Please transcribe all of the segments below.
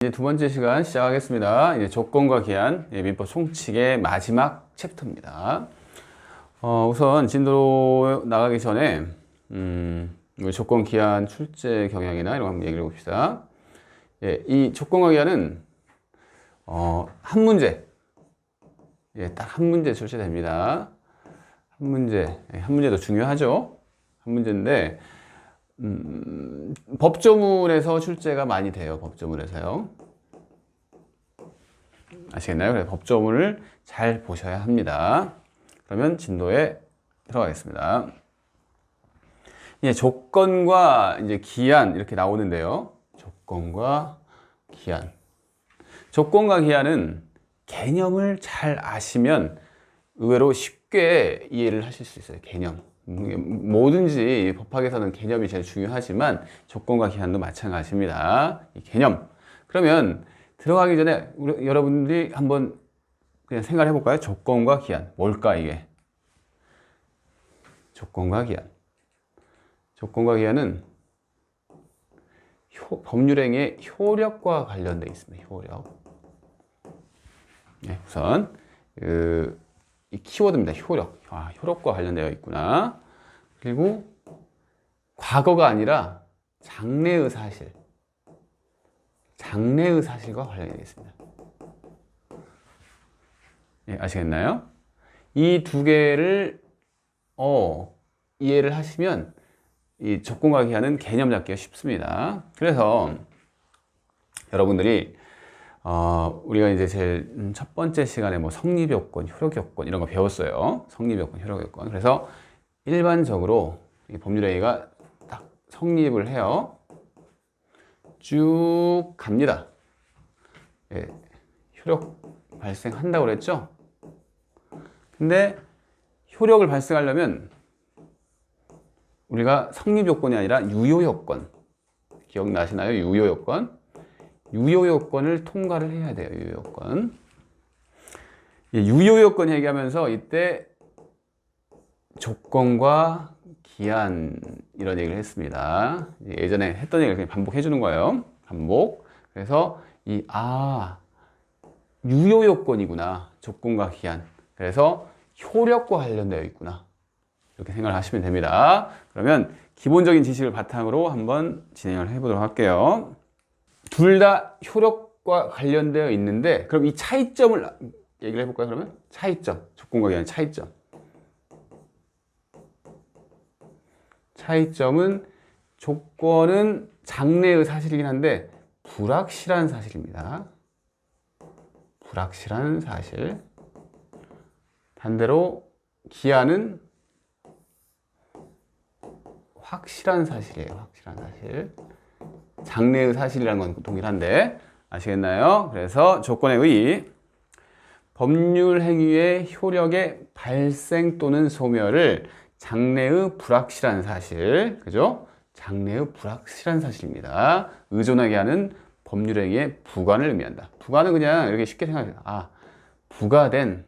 이제 두 번째 시간 시작하겠습니다. 이제 조건과 기한, 민법 총칙의 마지막 챕터입니다. 우선 진도 나가기 전에 조건, 기한, 출제 경향이나 이런 거 한번 얘기를 해봅시다. 이 조건과 기한은 한 문제, 딱 한 문제 출제됩니다. 한 문제도 중요하죠. 한 문제인데 법조문에서 출제가 많이 돼요. 법조문에서요. 아시겠나요? 그래서 법조문을 잘 보셔야 합니다. 그러면 진도에 들어가겠습니다. 조건과 이제 기한 이렇게 나오는데요. 조건과 기한. 조건과 기한은 개념을 잘 아시면 의외로 쉽게 이해를 하실 수 있어요. 개념. 뭐든지 법학에서는 개념이 제일 중요하지만 조건과 기한도 마찬가지입니다. 이 개념. 그러면 들어가기 전에 여러분들이 한번 그냥 생각해 볼까요? 조건과 기한. 뭘까 이게? 조건과 기한. 조건과 기한은 법률행위의 효력과 관련되어 있습니다. 효력. 우선 이 키워드입니다. 효력. 효력과 관련되어 있구나. 그리고 과거가 아니라 장래의 사실. 장래의 사실과 관련되어 있습니다. 아시겠나요? 이 두 개를 이해를 하시면 이 조건과 기한은 개념 잡기가 쉽습니다. 그래서 여러분들이 우리가 이제 제일 첫 번째 시간에 뭐 성립요건, 효력요건 이런 거 배웠어요. 성립요건, 효력요건. 그래서 일반적으로 이 법률행위가 딱 성립을 해요. 쭉 갑니다. 효력 발생한다고 그랬죠? 근데 효력을 발생하려면 우리가 성립요건이 아니라 유효요건. 기억나시나요? 유효요건. 유효요건을 통과를 해야 돼요. 유효요건. 유효요건 얘기하면서 이때 조건과 기한 이런 얘기를 했습니다. 예전에 했던 얘기를 그냥 반복해 주는 거예요. 반복. 그래서 유효요건이구나. 조건과 기한. 그래서 효력과 관련되어 있구나. 이렇게 생각을 하시면 됩니다. 그러면 기본적인 지식을 바탕으로 한번 진행을 해보도록 할게요. 둘 다 효력과 관련되어 있는데 그럼 이 차이점을 얘기를 해볼까요? 그러면 차이점, 조건과 기한 차이점. 차이점은 조건은 장래의 사실이긴 한데 불확실한 사실입니다. 불확실한 사실. 반대로 기한은 확실한 사실이에요. 확실한 사실. 장래의 사실이라는 건 동일한데 아시겠나요? 그래서 조건에 의의 법률 행위의 효력의 발생 또는 소멸을 장래의 불확실한 사실, 그죠? 장래의 불확실한 사실입니다. 의존하게 하는 법률 행위의 부관을 의미한다. 부관은 그냥 이렇게 쉽게 생각해요. 부과된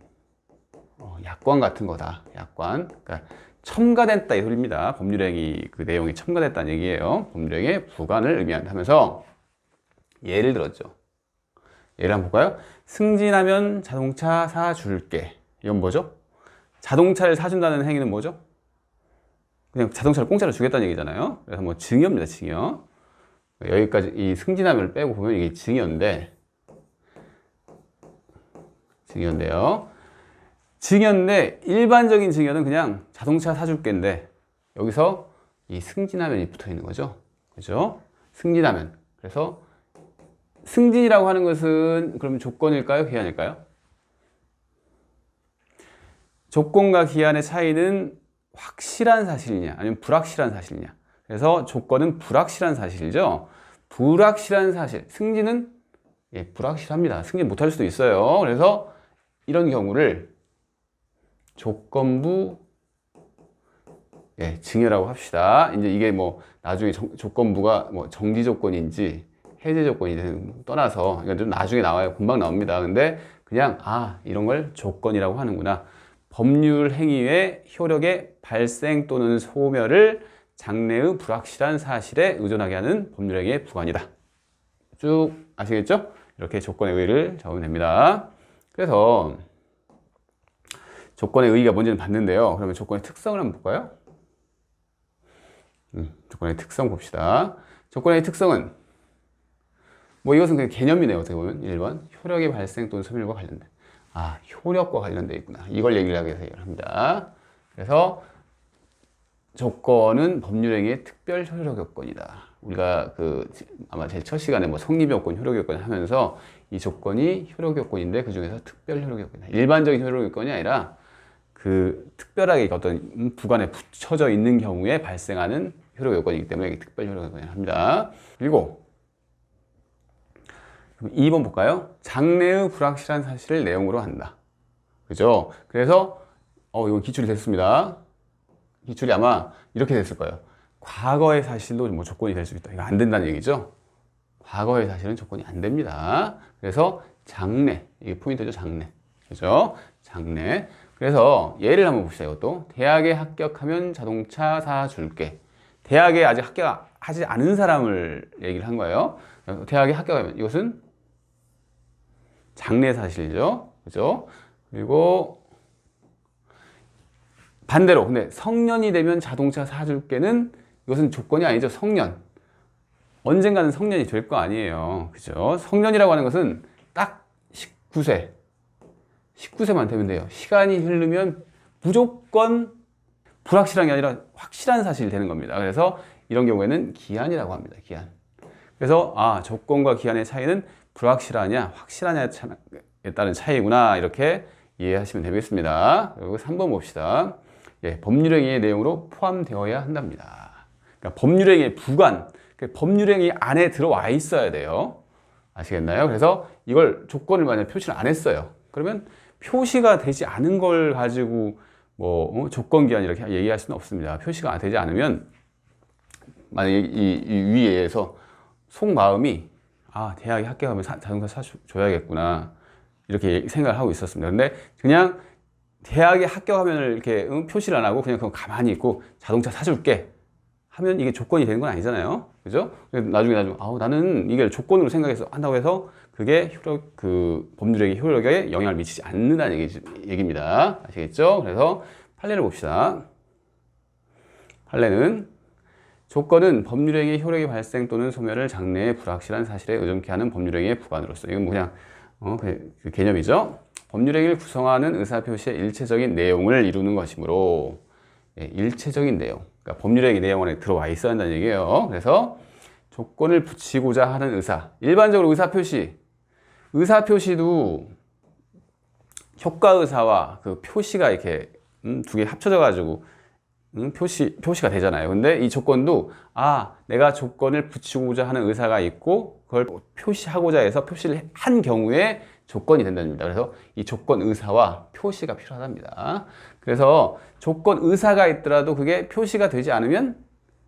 약관 같은 거다. 약관. 그러니까 첨가됐다 이 소리입니다. 법률행위 그 내용이 첨가됐다는 얘기예요. 법률행위의 부관을 의미한다 하면서 예를 들었죠. 예를 한번 볼까요? 승진하면 자동차 사줄게. 이건 뭐죠? 자동차를 사준다는 행위는 뭐죠? 그냥 자동차를 공짜로 주겠다는 얘기잖아요. 그래서 뭐 증여입니다. 증여. 여기까지 이 승진하면을 빼고 보면 이게 증여인데요. 증여인데 일반적인 증여는 그냥 자동차 사줄게인데 여기서 이 승진하면이 붙어 있는 거죠. 그죠? 승진하면. 그래서 승진이라고 하는 것은 그럼 조건일까요? 기한일까요? 조건과 기한의 차이는 확실한 사실이냐 아니면 불확실한 사실이냐. 그래서 조건은 불확실한 사실이죠. 불확실한 사실. 승진은 불확실합니다. 승진 못할 수도 있어요. 그래서 이런 경우를 조건부 증여라고 합시다. 이제 이게 뭐 나중에 조건부가 뭐 정지 조건인지 해제 조건인지 떠나서 이건 좀 나중에 나와요. 금방 나옵니다. 근데 그냥 이런 걸 조건이라고 하는구나. 법률 행위의 효력의 발생 또는 소멸을 장래의 불확실한 사실에 의존하게 하는 법률 행위의 부관이다. 쭉 아시겠죠? 이렇게 조건의 의의를 적으면 됩니다. 그래서 조건의 의의가 뭔지는 봤는데요. 그러면 조건의 특성을 한번 볼까요? 조건의 특성 봅시다. 조건의 특성은 뭐 이것은 그냥 개념이네요. 어떻게 보면 1번 효력의 발생 또는 소멸과 관련된. 아, 효력과 관련되어 있구나. 이걸 얘기를 하기 위해서 얘기를 합니다. 그래서 조건은 법률행위의 특별 효력 요건이다. 우리가 아마 제일 첫 시간에 뭐 성립 요건, 효력 요건 하면서 이 조건이 효력 요건인데 그 중에서 특별 효력 요건이다. 일반적인 효력 요건이 아니라 특별하게 어떤 부관에 붙여져 있는 경우에 발생하는 효력 요건이기 때문에 이게 특별 효력 요건이라고 합니다. 그리고 2번 볼까요? 장래의 불확실한 사실을 내용으로 한다. 그죠? 그래서 이건 기출이 됐습니다. 기출이 아마 이렇게 됐을 거예요. 과거의 사실도 뭐 조건이 될 수 있다. 이거 안 된다는 얘기죠. 과거의 사실은 조건이 안 됩니다. 그래서 장래, 이게 포인트죠. 장래. 그죠? 장래. 그래서 예를 한번 봅시다. 이것도 대학에 합격하면 자동차 사줄게. 대학에 아직 합격하지 않은 사람을 얘기를 한 거예요. 대학에 합격하면 이것은 장래 사실이죠. 그죠? 그리고 반대로 근데 성년이 되면 자동차 사줄게는 이것은 조건이 아니죠. 성년. 언젠가는 성년이 될 거 아니에요. 그죠? 성년이라고 하는 것은 딱 19세만 되면 돼요. 시간이 흐르면 무조건 불확실한 게 아니라 확실한 사실이 되는 겁니다. 그래서 이런 경우에는 기한이라고 합니다. 기한. 그래서 조건과 기한의 차이는 불확실하냐 확실하냐에 따른 차이구나 이렇게 이해하시면 되겠습니다. 그리고 3번 봅시다. 예, 법률행위의 내용으로 포함되어야 한답니다. 그러니까 법률행위의 부관, 법률행위 안에 들어와 있어야 돼요. 아시겠나요? 그래서 이걸 조건을 만약에 표시를 안 했어요. 그러면 표시가 되지 않은 걸 가지고 뭐 조건기한 이렇게 얘기할 수는 없습니다. 표시가 되지 않으면 만약에 이 위에서 속마음이 대학에 합격하면 자동차 사줘야겠구나 이렇게 생각을 하고 있었습니다. 근데 그냥 대학에 합격하면 이렇게 표시를 안 하고 그냥 가만히 있고 자동차 사줄게 하면 이게 조건이 되는 건 아니잖아요. 그죠? 나중에 나는 이게 조건으로 생각해서 한다고 해서 그게 법률의 효력에 영향을 미치지 않는다는 얘기입니다. 아시겠죠? 그래서 판례를 봅시다. 판례는 조건은 법률행위의 효력의 발생 또는 소멸을 장래의 불확실한 사실에 의존케 하는 법률행위의 부관으로서. 이건 그냥 그 개념이죠. 법률행위를 구성하는 의사표시의 일체적인 내용을 이루는 것이므로 일체적인 내용. 그러니까 법률행위 내용 안에 들어와 있어야 한다는 얘기예요. 그래서 조건을 붙이고자 하는 일반적으로 의사표시도 효과의사와 그 표시가 이렇게 두 개 합쳐져 가지고 표시가 되잖아요. 근데 이 조건도 내가 조건을 붙이고자 하는 의사가 있고 그걸 표시하고자 해서 표시를 한 경우에 조건이 된다는 겁니다. 그래서 이 조건 의사와 표시가 필요하답니다. 그래서 조건 의사가 있더라도 그게 표시가 되지 않으면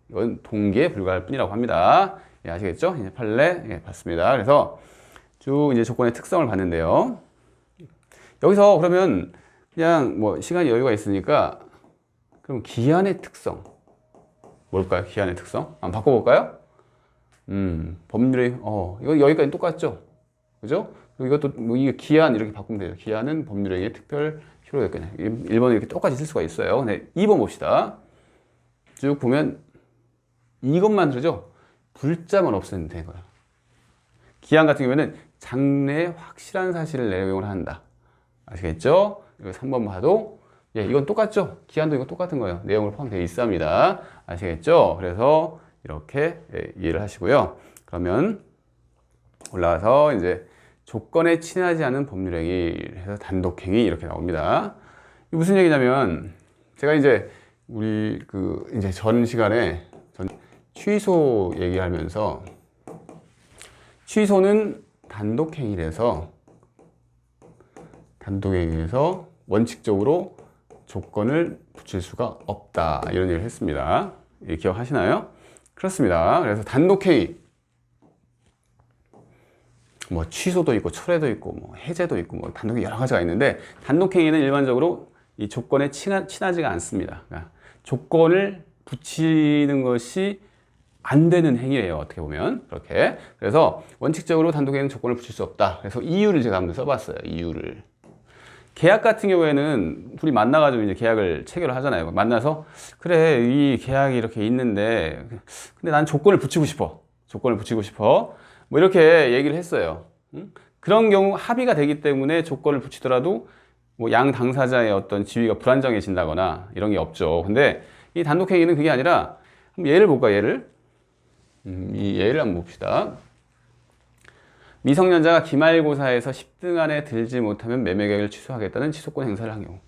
이건 동기에 불과할 뿐이라고 합니다. 예, 아시겠죠? 이제 판례 봤습니다. 그래서 쭉 이제 조건의 특성을 봤는데요. 여기서 그러면 그냥 뭐 시간이 여유가 있으니까 그럼 기한의 특성 뭘까요? 기한의 특성 한번 바꿔볼까요? 법률의 이거 여기까지 똑같죠? 그죠? 그리고 이것도 이게 기한 이렇게 바꾸면 돼요. 기한은 법률행위의 특별 효력이 있거든요. 1번은 이렇게 똑같이 쓸 수가 있어요. 근데 2번 봅시다. 쭉 보면 이것만 들죠? 불자만 없애면 되는 거예요. 기한 같은 경우에는 장래에 확실한 사실을 내용을 한다. 아시겠죠? 이거 3번 봐도 이건 똑같죠? 기한도 이거 똑같은 거예요. 내용을 포함되어 있습니다. 아시겠죠? 그래서 이렇게 이해를 하시고요. 그러면 올라가서 이제 조건에 친하지 않은 법률행위 해서 단독행위 이렇게 나옵니다. 이게 무슨 얘기냐면 제가 이제 우리 이제 전 시간에 취소 얘기하면서 취소는 단독행위라서 원칙적으로 조건을 붙일 수가 없다 이런 얘기를 했습니다. 기억하시나요? 그렇습니다. 그래서 단독행위 뭐 취소도 있고 철회도 있고 뭐 해제도 있고 뭐 단독행위 여러 가지가 있는데 단독행위는 일반적으로 이 조건에 친하지가 않습니다. 그러니까 조건을 붙이는 것이 안 되는 행위예요. 어떻게 보면 그렇게. 그래서 원칙적으로 단독행위는 조건을 붙일 수 없다. 그래서 이유를 제가 한번 써봤어요. 이유를. 계약 같은 경우에는 둘이 만나가지고 이제 계약을 체결을 하잖아요. 만나서 그래 이 계약이 이렇게 있는데 근데 난 조건을 붙이고 싶어. 조건을 붙이고 싶어. 뭐 이렇게 얘기를 했어요. 그런 경우 합의가 되기 때문에 조건을 붙이더라도 뭐 양 당사자의 어떤 지위가 불안정해진다거나 이런 게 없죠. 근데 이 단독행위는 그게 아니라 예를 볼까 예를 이 예를 한번 봅시다. 미성년자가 기말고사에서 10등 안에 들지 못하면 매매계약을 취소하겠다는 취소권 행사를 한 경우.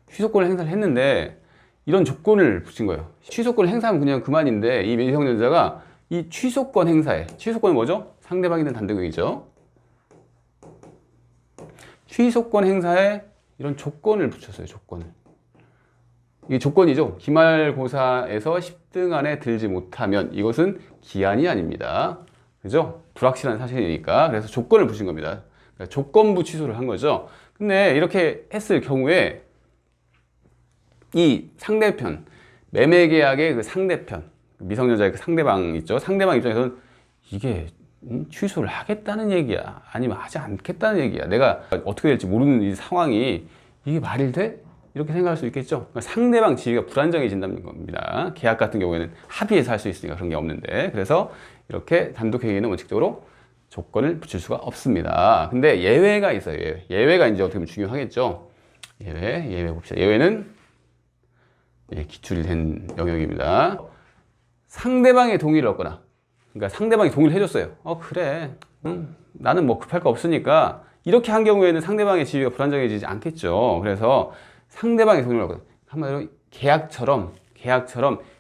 취소권을 행사를 했는데 이런 조건을 붙인 거예요. 취소권을 행사하면 그냥 그만인데 이 미성년자가 이 취소권 행사에, 취소권은 뭐죠? 상대방이 있는 단독행위죠. 취소권 행사에 이런 조건을 붙였어요. 조건을. 이게 조건이죠. 기말고사에서 10등 안에 들지 못하면 이것은 기한이 아닙니다. 그죠? 불확실한 사실이니까. 그래서 조건을 붙인 겁니다. 그러니까 조건부 취소를 한 거죠. 근데 이렇게 했을 경우에 이 상대편, 매매계약의 그 상대편, 미성년자의 그 상대방 있죠. 상대방 입장에서는 이게 취소를 하겠다는 얘기야? 아니면 하지 않겠다는 얘기야? 내가 어떻게 될지 모르는 이 상황이 이게 말이 돼? 이렇게 생각할 수 있겠죠. 그러니까 상대방 지위가 불안정해진다는 겁니다. 계약 같은 경우에는 합의해서 할 수 있으니까 그런 게 없는데. 그래서 이렇게 단독행위는 원칙적으로 조건을 붙일 수가 없습니다. 근데 예외가 있어요. 예외가 이제 어떻게 보면 중요하겠죠. 예외 봅시다. 예외는 기출이 된 영역입니다. 상대방의 동의를 얻거나, 그러니까 상대방이 동의를 해줬어요. 그래, 나는 뭐 급할 거 없으니까 이렇게 한 경우에는 상대방의 지위가 불안정해지지 않겠죠. 그래서 상대방의 동의를 얻거나, 한마디로 계약처럼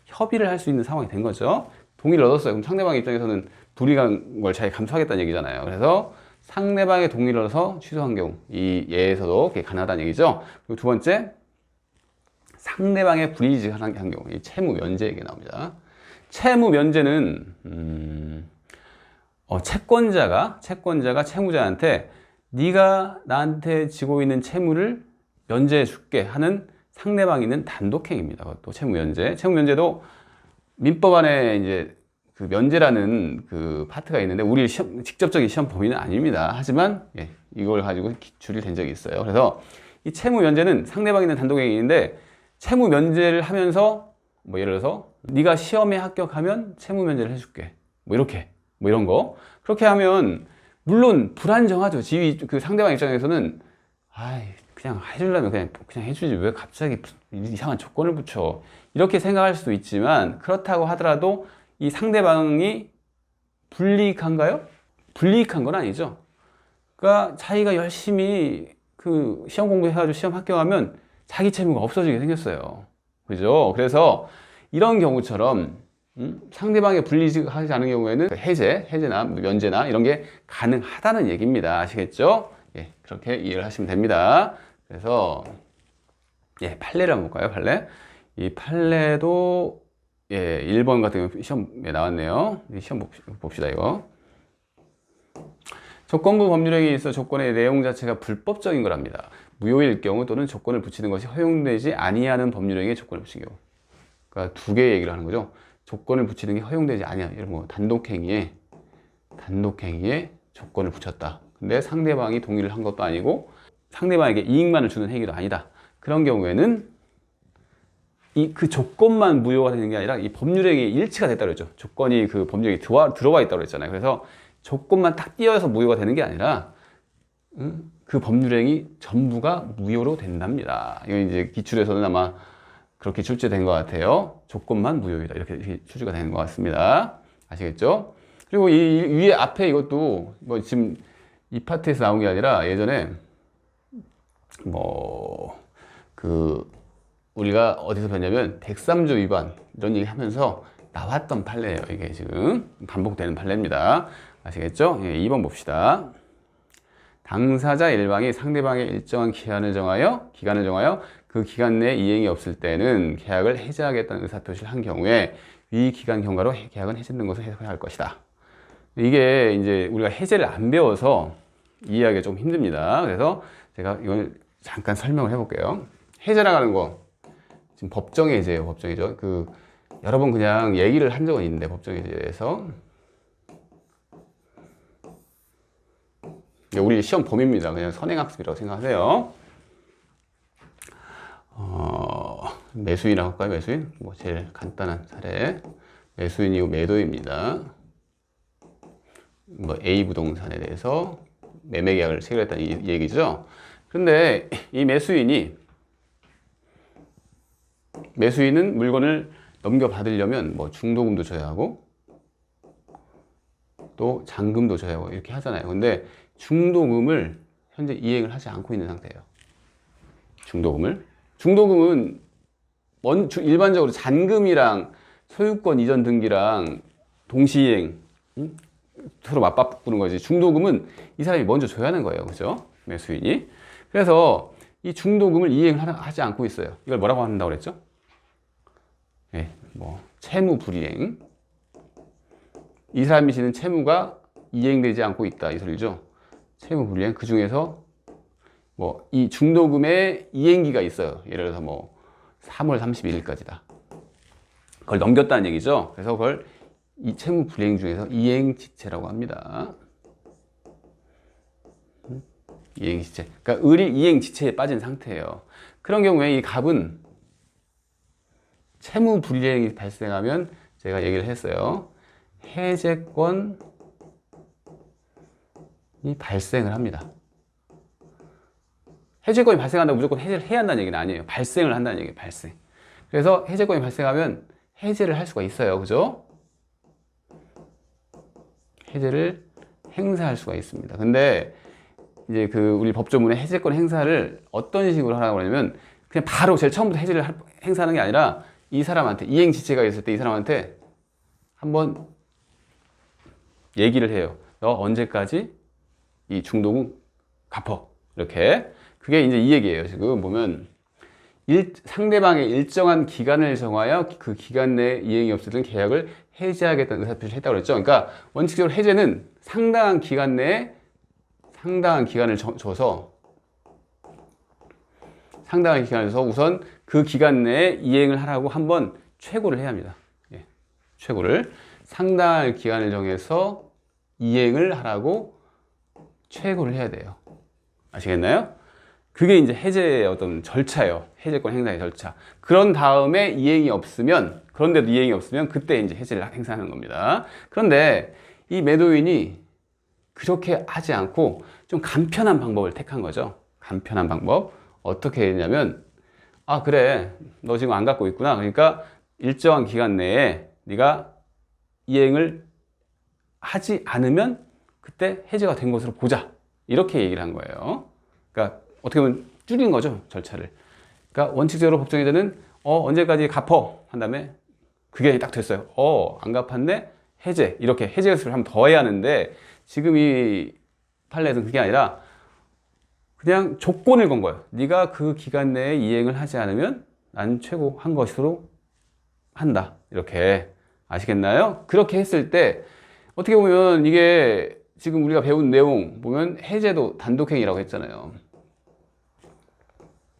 협의를 할 수 있는 상황이 된 거죠. 동의를 얻었어요. 그럼 상대방 입장에서는 불이익한 걸 잘 감수하겠다는 얘기잖아요. 그래서 상대방의 동의를 얻어서 취소한 경우, 이 예에서도 그게 가능하다는 얘기죠. 그리고 두 번째, 상대방의 불이익한 경우, 이 채무 면제 얘기 나옵니다. 채무 면제는 채권자가 채무자한테 네가 나한테 지고 있는 채무를 면제해 줄게 하는 상대방이 있는 단독행위입니다. 그것도 채무 면제. 채무 면제도 민법 안에 이제 그 면제라는 그 파트가 있는데 우리 직접적인 시험 범위는 아닙니다. 하지만 이걸 가지고 기출이 된 적이 있어요. 그래서 이 채무 면제는 상대방이 있는 단독행위인데 채무 면제를 하면서 뭐 예를 들어서 네가 시험에 합격하면 채무 면제를 해줄게. 뭐 이렇게 뭐 이런 거 그렇게 하면 물론 불안정하죠. 지위 그 상대방 입장에서는 그냥 해주려면 그냥 해주지 왜 갑자기 이상한 조건을 붙여 이렇게 생각할 수도 있지만 그렇다고 하더라도 이 상대방이 불이익한가요? 불이익한 건 아니죠. 그러니까 자기가 열심히 그 시험 공부해가지고 시험 합격하면 자기 채무가 없어지게 생겼어요. 그죠? 그래서 이런 경우처럼 상대방의 불이익하지 않은 경우에는 해제나 면제나 이런 게 가능하다는 얘기입니다. 아시겠죠? 그렇게 이해를 하시면 됩니다. 그래서 판례를 한번 볼까요? 판례. 이 판례도 1번 같은 경우 시험에 나왔네요. 시험 봅시다 이거. 조건부 법률행위에 있어 조건의 내용 자체가 불법적인 거랍니다. 무효일 경우 또는 조건을 붙이는 것이 허용되지 아니하는 법률행위에 조건을 붙인 경우. 그러니까 두 개의 얘기를 하는 거죠. 조건을 붙이는 게 허용되지 아니하는 이런 거 단독행위에 조건을 붙였다. 근데 상대방이 동의를 한 것도 아니고 상대방에게 이익만을 주는 행위도 아니다. 그런 경우에는 그 조건만 무효가 되는 게 아니라 이 법률행위 일치가 됐다고 그랬죠. 조건이 그 법률행위 들어와 있다고 그랬잖아요. 그래서 조건만 딱 띄어서 무효가 되는 게 아니라 그 법률행위 전부가 무효로 된답니다. 이건 이제 기출에서는 아마 그렇게 출제된 것 같아요. 조건만 무효이다. 이렇게 출제가 되는 것 같습니다. 아시겠죠? 그리고 이 위에 앞에 이것도 뭐 지금 이 파트에서 나온 게 아니라 예전에 우리가 어디서 봤냐면 103조 위반 이런 얘기 하면서 나왔던 판례예요. 이게 지금 반복되는 판례입니다. 아시겠죠? 2번 봅시다. 당사자 일방이 상대방의 일정한 기간을 정하여 그 기간 내에 이행이 없을 때는 계약을 해지하겠다는 의사표시를 한 경우에 위 기간 경과로 계약은 해지되는 것을 해석해야 할 것이다. 이게 이제 우리가 해제를 안 배워서 이해하기가 좀 힘듭니다. 그래서 제가 이걸 잠깐 설명을 해볼게요. 해제라고 하는 거 지금 법정의 해제예요. 법정이죠. 그 여러 번 그냥 얘기를 한 적은 있는데 법정에 대해서 우리 시험 범위입니다. 그냥 선행학습이라고 생각하세요. 매수인이라고 할까요? 매수인? 뭐 제일 간단한 사례. 매수인이고 매도입니다. 뭐 A 부동산에 대해서 매매 계약을 체결했다는 이 얘기죠. 그런데 이 매수인은 물건을 넘겨받으려면 뭐 중도금도 줘야 하고 또 잔금도 줘야 하고 이렇게 하잖아요. 근데 중도금을 현재 이행을 하지 않고 있는 상태예요. 중도금은 일반적으로 잔금이랑 소유권 이전 등기랑 동시이행, 서로 맞바꾸는 거지. 중도금은 이 사람이 먼저 줘야 하는 거예요. 그죠? 매수인이. 그래서 이 중도금을 이행을 하지 않고 있어요. 이걸 뭐라고 한다고 그랬죠? 네, 뭐 채무 불이행. 이 사람이 지는 채무가 이행되지 않고 있다 이 소리죠. 채무 불이행. 그 중에서 뭐 이 중도금의 이행기가 있어요. 예를 들어서 뭐 3월 31일까지다. 그걸 넘겼다는 얘기죠. 그래서 그걸 이 채무 불이행 중에서 이행지체라고 합니다. 이행지체. 그러니까 을이 이행지체에 빠진 상태예요. 그런 경우에 이 갑은 채무 불이행이 발생하면 제가 얘기를 했어요. 해제권이 발생을 합니다. 해제권이 발생한다고 무조건 해제를 해야 한다는 얘기는 아니에요. 발생을 한다는 얘기예요. 발생. 그래서 해제권이 발생하면 해제를 할 수가 있어요. 그죠? 해제를 행사할 수가 있습니다. 근데 이제 우리 법조문에 해제권 행사를 어떤 식으로 하라고 하냐면 그냥 바로 제일 처음부터 해제를 행사하는 게 아니라 이 사람한테 이행지체가 있을 때 이 사람한테 한번 얘기를 해요. 너 언제까지 이 중도금 갚어. 이렇게. 그게 이제 이 얘기예요. 지금 보면 상대방의 일정한 기간을 정하여 그 기간 내에 이행이 없을 때 계약을 해지하겠다는 의사표시를 했다고 그랬죠. 그러니까 원칙적으로 해제는 상당한 기간 내에 상당한 기간을 줘서 우선 그 기간 내에 이행을 하라고 한번 최고를 해야 합니다. 예, 최고를 상당한 기간을 정해서 이행을 하라고 최고를 해야 돼요. 아시겠나요? 그게 이제 해제의 어떤 절차예요. 해제권 행사의 절차. 그런 다음에 그런데도 이행이 없으면 그때 이제 해제를 행사하는 겁니다. 그런데 이 매도인이 그렇게 하지 않고 좀 간편한 방법을 택한 거죠. 간편한 방법. 어떻게 했냐면, 아, 그래. 너 지금 안 갖고 있구나. 그러니까 일정한 기간 내에 네가 이행을 하지 않으면 그때 해제가 된 것으로 보자. 이렇게 얘기를 한 거예요. 그러니까 어떻게 보면 줄인 거죠, 절차를. 그러니까 원칙적으로 법정에서는 언제까지 갚어 한 다음에 그게 딱 됐어요. 안 갚았네, 해제. 이렇게 해제 수를 한번 더 해야 하는데 지금 이 판례에서는 그게 아니라 그냥 조건을 건 거예요. 네가 그 기간 내에 이행을 하지 않으면 난 최고 한 것으로 한다. 이렇게. 아시겠나요? 그렇게 했을 때 어떻게 보면 이게 지금 우리가 배운 내용 보면 해제도 단독행위라고 했잖아요.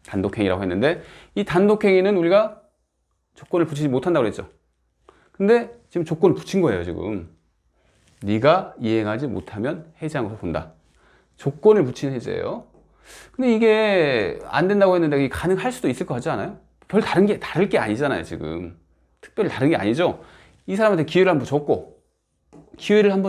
단독행위라고 했는데 이 단독행위는 우리가 조건을 붙이지 못한다고 그랬죠. 근데 지금 조건을 붙인 거예요. 지금 네가 이행하지 못하면 해제한 것으로 본다. 조건을 붙인 해제예요. 근데 이게 안 된다고 했는데 이게 가능할 수도 있을 것 같지 않아요? 별 다를 게 아니잖아요. 지금 특별히 다른 게 아니죠. 이 사람한테 기회를 한번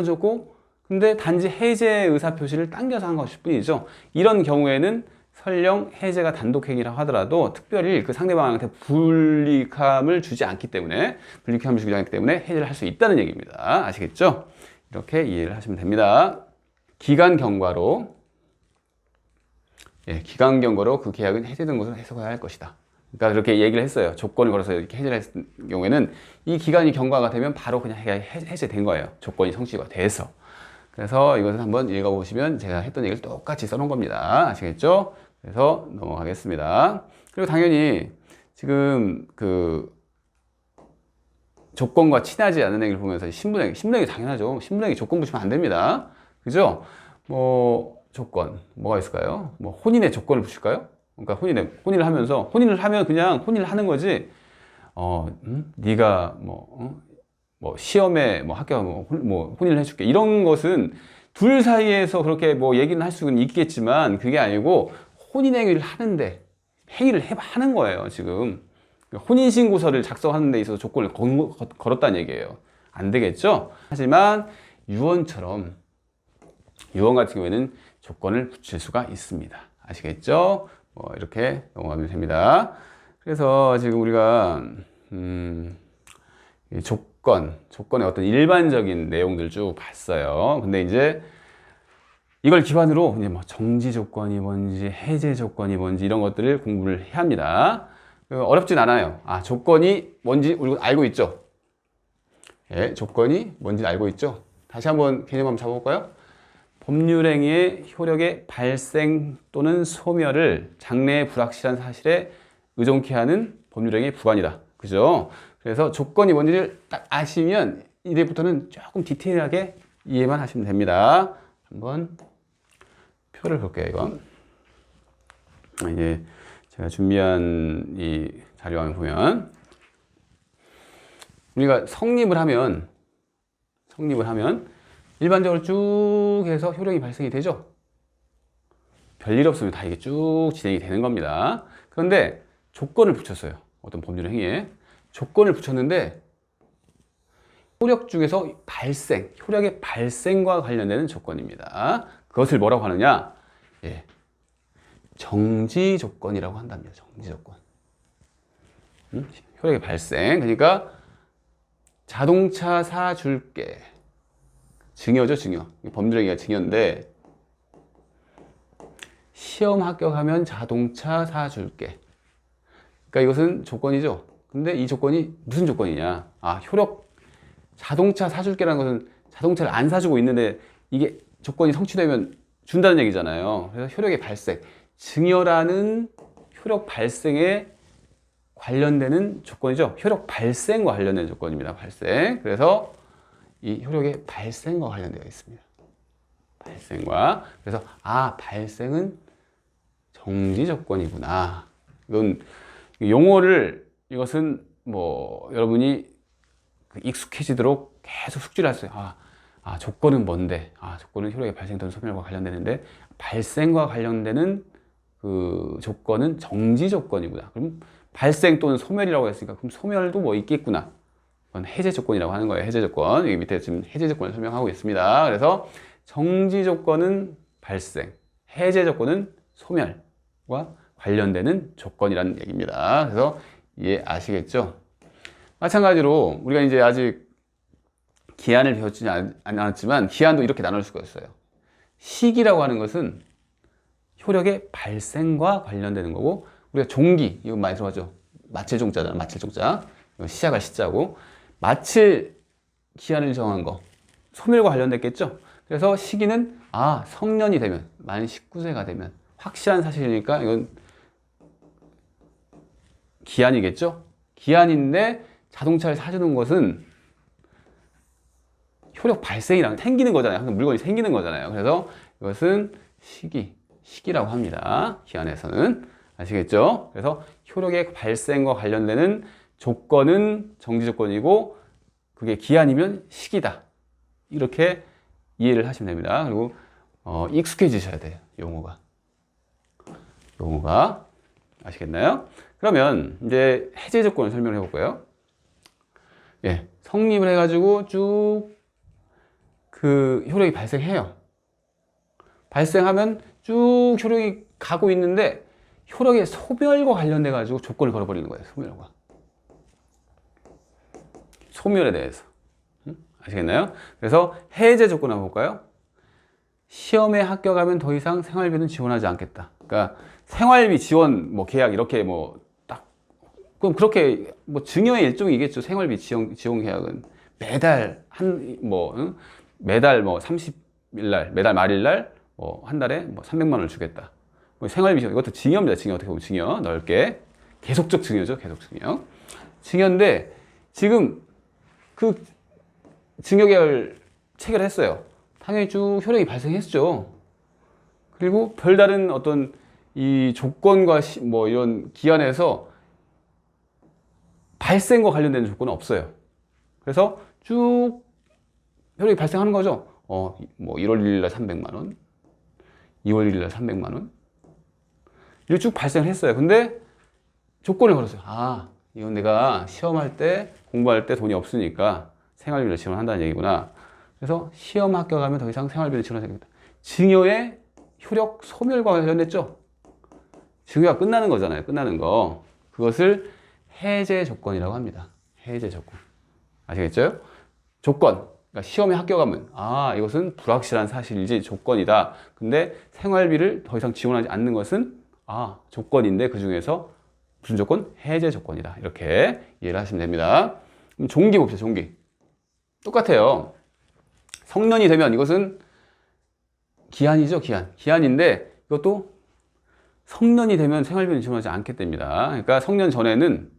줬고 근데 단지 해제 의사표시를 당겨서 한 것일 뿐이죠. 이런 경우에는 설령 해제가 단독행위라고 하더라도 특별히 그 상대방한테 불이익함을 주지 않기 때문에 해제를 할 수 있다는 얘기입니다. 아시겠죠? 이렇게 이해를 하시면 됩니다. 기간 경과로 그 계약은 해제된 것으로 해석해야 할 것이다. 그러니까 그렇게 얘기를 했어요. 조건을 걸어서 이렇게 해제를 했을 경우에는 이 기간이 경과가 되면 바로 그냥 해제된 거예요. 조건이 성취가 돼서. 그래서 이것을 한번 읽어보시면 제가 했던 얘기를 똑같이 써놓은 겁니다. 아시겠죠? 그래서 넘어가겠습니다. 그리고 당연히 지금 그 조건과 친하지 않은 행위를 보면서 신분행위 당연하죠. 신분행위 조건 붙이면 안 됩니다. 그죠? 조건 뭐가 있을까요? 혼인의 조건을 붙일까요? 그러니까 혼인을 하면 그냥 혼인을 하는 거지. 네가 뭐 시험에 뭐 합격하면 뭐 혼인을 해줄게 이런 것은 둘 사이에서 그렇게 뭐 얘기는 할 수는 있겠지만 그게 아니고 혼인행위를 하는데 행위를 하는 거예요 지금. 혼인신고서를 작성하는 데 있어서 조건을 걸었다는 얘기예요. 안 되겠죠? 하지만 유언처럼 유언 같은 경우에는 조건을 붙일 수가 있습니다. 아시겠죠? 이렇게 넘어가면 됩니다. 그래서 지금 우리가 조건의 어떤 일반적인 내용들 쭉 봤어요. 근데 이제 이걸 기반으로 이제 뭐 정지 조건이 뭔지 해제 조건이 뭔지 이런 것들을 공부를 해야 합니다. 어렵진 않아요. 조건이 뭔지 우리 알고 있죠? 예, 조건이 뭔지 알고 있죠? 다시 한번 개념 한번 잡아볼까요? 법률행위의 효력의 발생 또는 소멸을 장래의 불확실한 사실에 의존케 하는 법률행위의 부관이다. 그죠? 그래서 조건이 뭔지를 딱 아시면 이제부터는 조금 디테일하게 이해만 하시면 됩니다. 한번 표를 볼게요, 이건. 이제 제가 준비한 이 자료를 보면 우리가 성립을 하면 일반적으로 쭉 해서 효력이 발생이 되죠. 별일 없으면 다 이게 쭉 진행이 되는 겁니다. 그런데 조건을 붙였어요. 어떤 법률 행위에 조건을 붙였는데 효력 중에서 효력의 발생과 관련되는 조건입니다. 그것을 뭐라고 하느냐? 예, 정지 조건이라고 한답니다. 정지 조건. 효력의 발생. 그러니까 자동차 사줄게. 증여죠, 증여. 법률행위가 증여인데 시험 합격하면 자동차 사줄게. 그러니까 이것은 조건이죠. 근데 이 조건이 무슨 조건이냐? 자동차 사줄게라는 것은 자동차를 안 사주고 있는데 이게 조건이 성취되면 준다는 얘기잖아요. 그래서 효력의 발생, 증여라는 효력 발생에 관련되는 조건이죠. 효력 발생과 관련된 조건입니다. 발생. 그래서 이 효력의 발생과 관련되어 있습니다. 발생과. 그래서 발생은 정지 조건이구나. 이건 이것은 뭐 여러분이 익숙해지도록 계속 숙지를 하세요. 조건은 뭔데? 조건은 효력의 발생 또는 소멸과 관련되는데 발생과 관련되는 그 조건은 정지 조건이구나. 그럼 발생 또는 소멸이라고 했으니까 그럼 소멸도 뭐 있겠구나. 그건 해제 조건이라고 하는 거예요. 해제 조건. 여기 밑에 지금 해제 조건을 설명하고 있습니다. 그래서 정지 조건은 발생, 해제 조건은 소멸과 관련되는 조건이라는 얘기입니다. 그래서 이해아시겠죠? 마찬가지로 우리가 이제 아직 기한을 배웠지 않았지만 기한도 이렇게 나눌 수가 있어요. 시기라고 하는 것은 효력의 발생과 관련되는 거고 우리가 종기, 이거 많이 들어봤죠? 마칠 종자잖아. 마칠 종자. 시작할 시자고 마칠 기한을 정한 거 소멸과 관련됐겠죠? 그래서 시기는 성년이 되면 만 19세가 되면 확실한 사실이니까 이건 기한이겠죠? 기한인데 자동차를 사주는 것은 효력 발생이랑 생기는 거잖아요. 항상 물건이 생기는 거잖아요. 그래서 이것은 시기라고 합니다. 기한에서는. 아시겠죠? 그래서 효력의 발생과 관련되는 조건은 정지 조건이고 그게 기한이면 시기다. 이렇게 이해를 하시면 됩니다. 그리고 익숙해지셔야 돼요. 용어가. 아시겠나요? 그러면 이제 해제 조건을 설명해 볼 거예요. 예, 성립을 해가지고 쭉 그 효력이 발생해요. 발생하면 쭉 효력이 가고 있는데 효력의 소멸과 관련돼 가지고 조건을 걸어버리는 거예요. 소멸에 대해서. 아시겠나요? 그래서 해제 조건 한번 볼까요? 시험에 합격하면 더 이상 생활비는 지원하지 않겠다. 그러니까 생활비 지원 뭐 계약 이렇게 뭐 딱 그럼 그렇게 뭐 증여의 일종이겠죠. 생활비 지원 계약은 매달 매달 뭐 30일 날 매달 말일 날 뭐 한 달에 뭐 300만 원을 주겠다. 뭐 생활비 이것도 증여입니다. 증여. 어떻게 보면 증여. 넓게 계속적 증여죠. 계속 증여. 증여인데 지금 그 증여 계약을 체결했어요. 당연히 쭉 효력이 발생했죠. 그리고 별다른 어떤 이 조건과 뭐 이런 기한에서 발생과 관련된 조건은 없어요. 그래서 쭉 효력이 발생하는 거죠. 뭐 1월 1일 날 300만 원, 2월 1일 날 300만 원 이렇게 쭉 발생을 했어요. 근데 조건을 걸었어요. 이건 내가 시험할 때 공부할 때 돈이 없으니까 생활비를 지원한다는 얘기구나. 그래서 시험 합격하면 더 이상 생활비를 지원하지 않겠다. 증여의 효력 소멸과 관련됐죠. 증여가 끝나는 거잖아요. 끝나는 거. 그것을 해제 조건이라고 합니다. 해제 조건. 아시겠죠? 조건. 그러니까 시험에 합격하면 이것은 불확실한 사실이지 조건이다. 근데 생활비를 더 이상 지원하지 않는 것은 조건인데 그 중에서 무슨 조건? 해제 조건이다. 이렇게 이해를 하시면 됩니다. 그럼 종기 봅시다. 종기. 똑같아요. 성년이 되면 이것은 기한이죠. 기한인데 이것도 성년이 되면 생활비는 지원하지 않게 됩니다. 그러니까 성년 전에는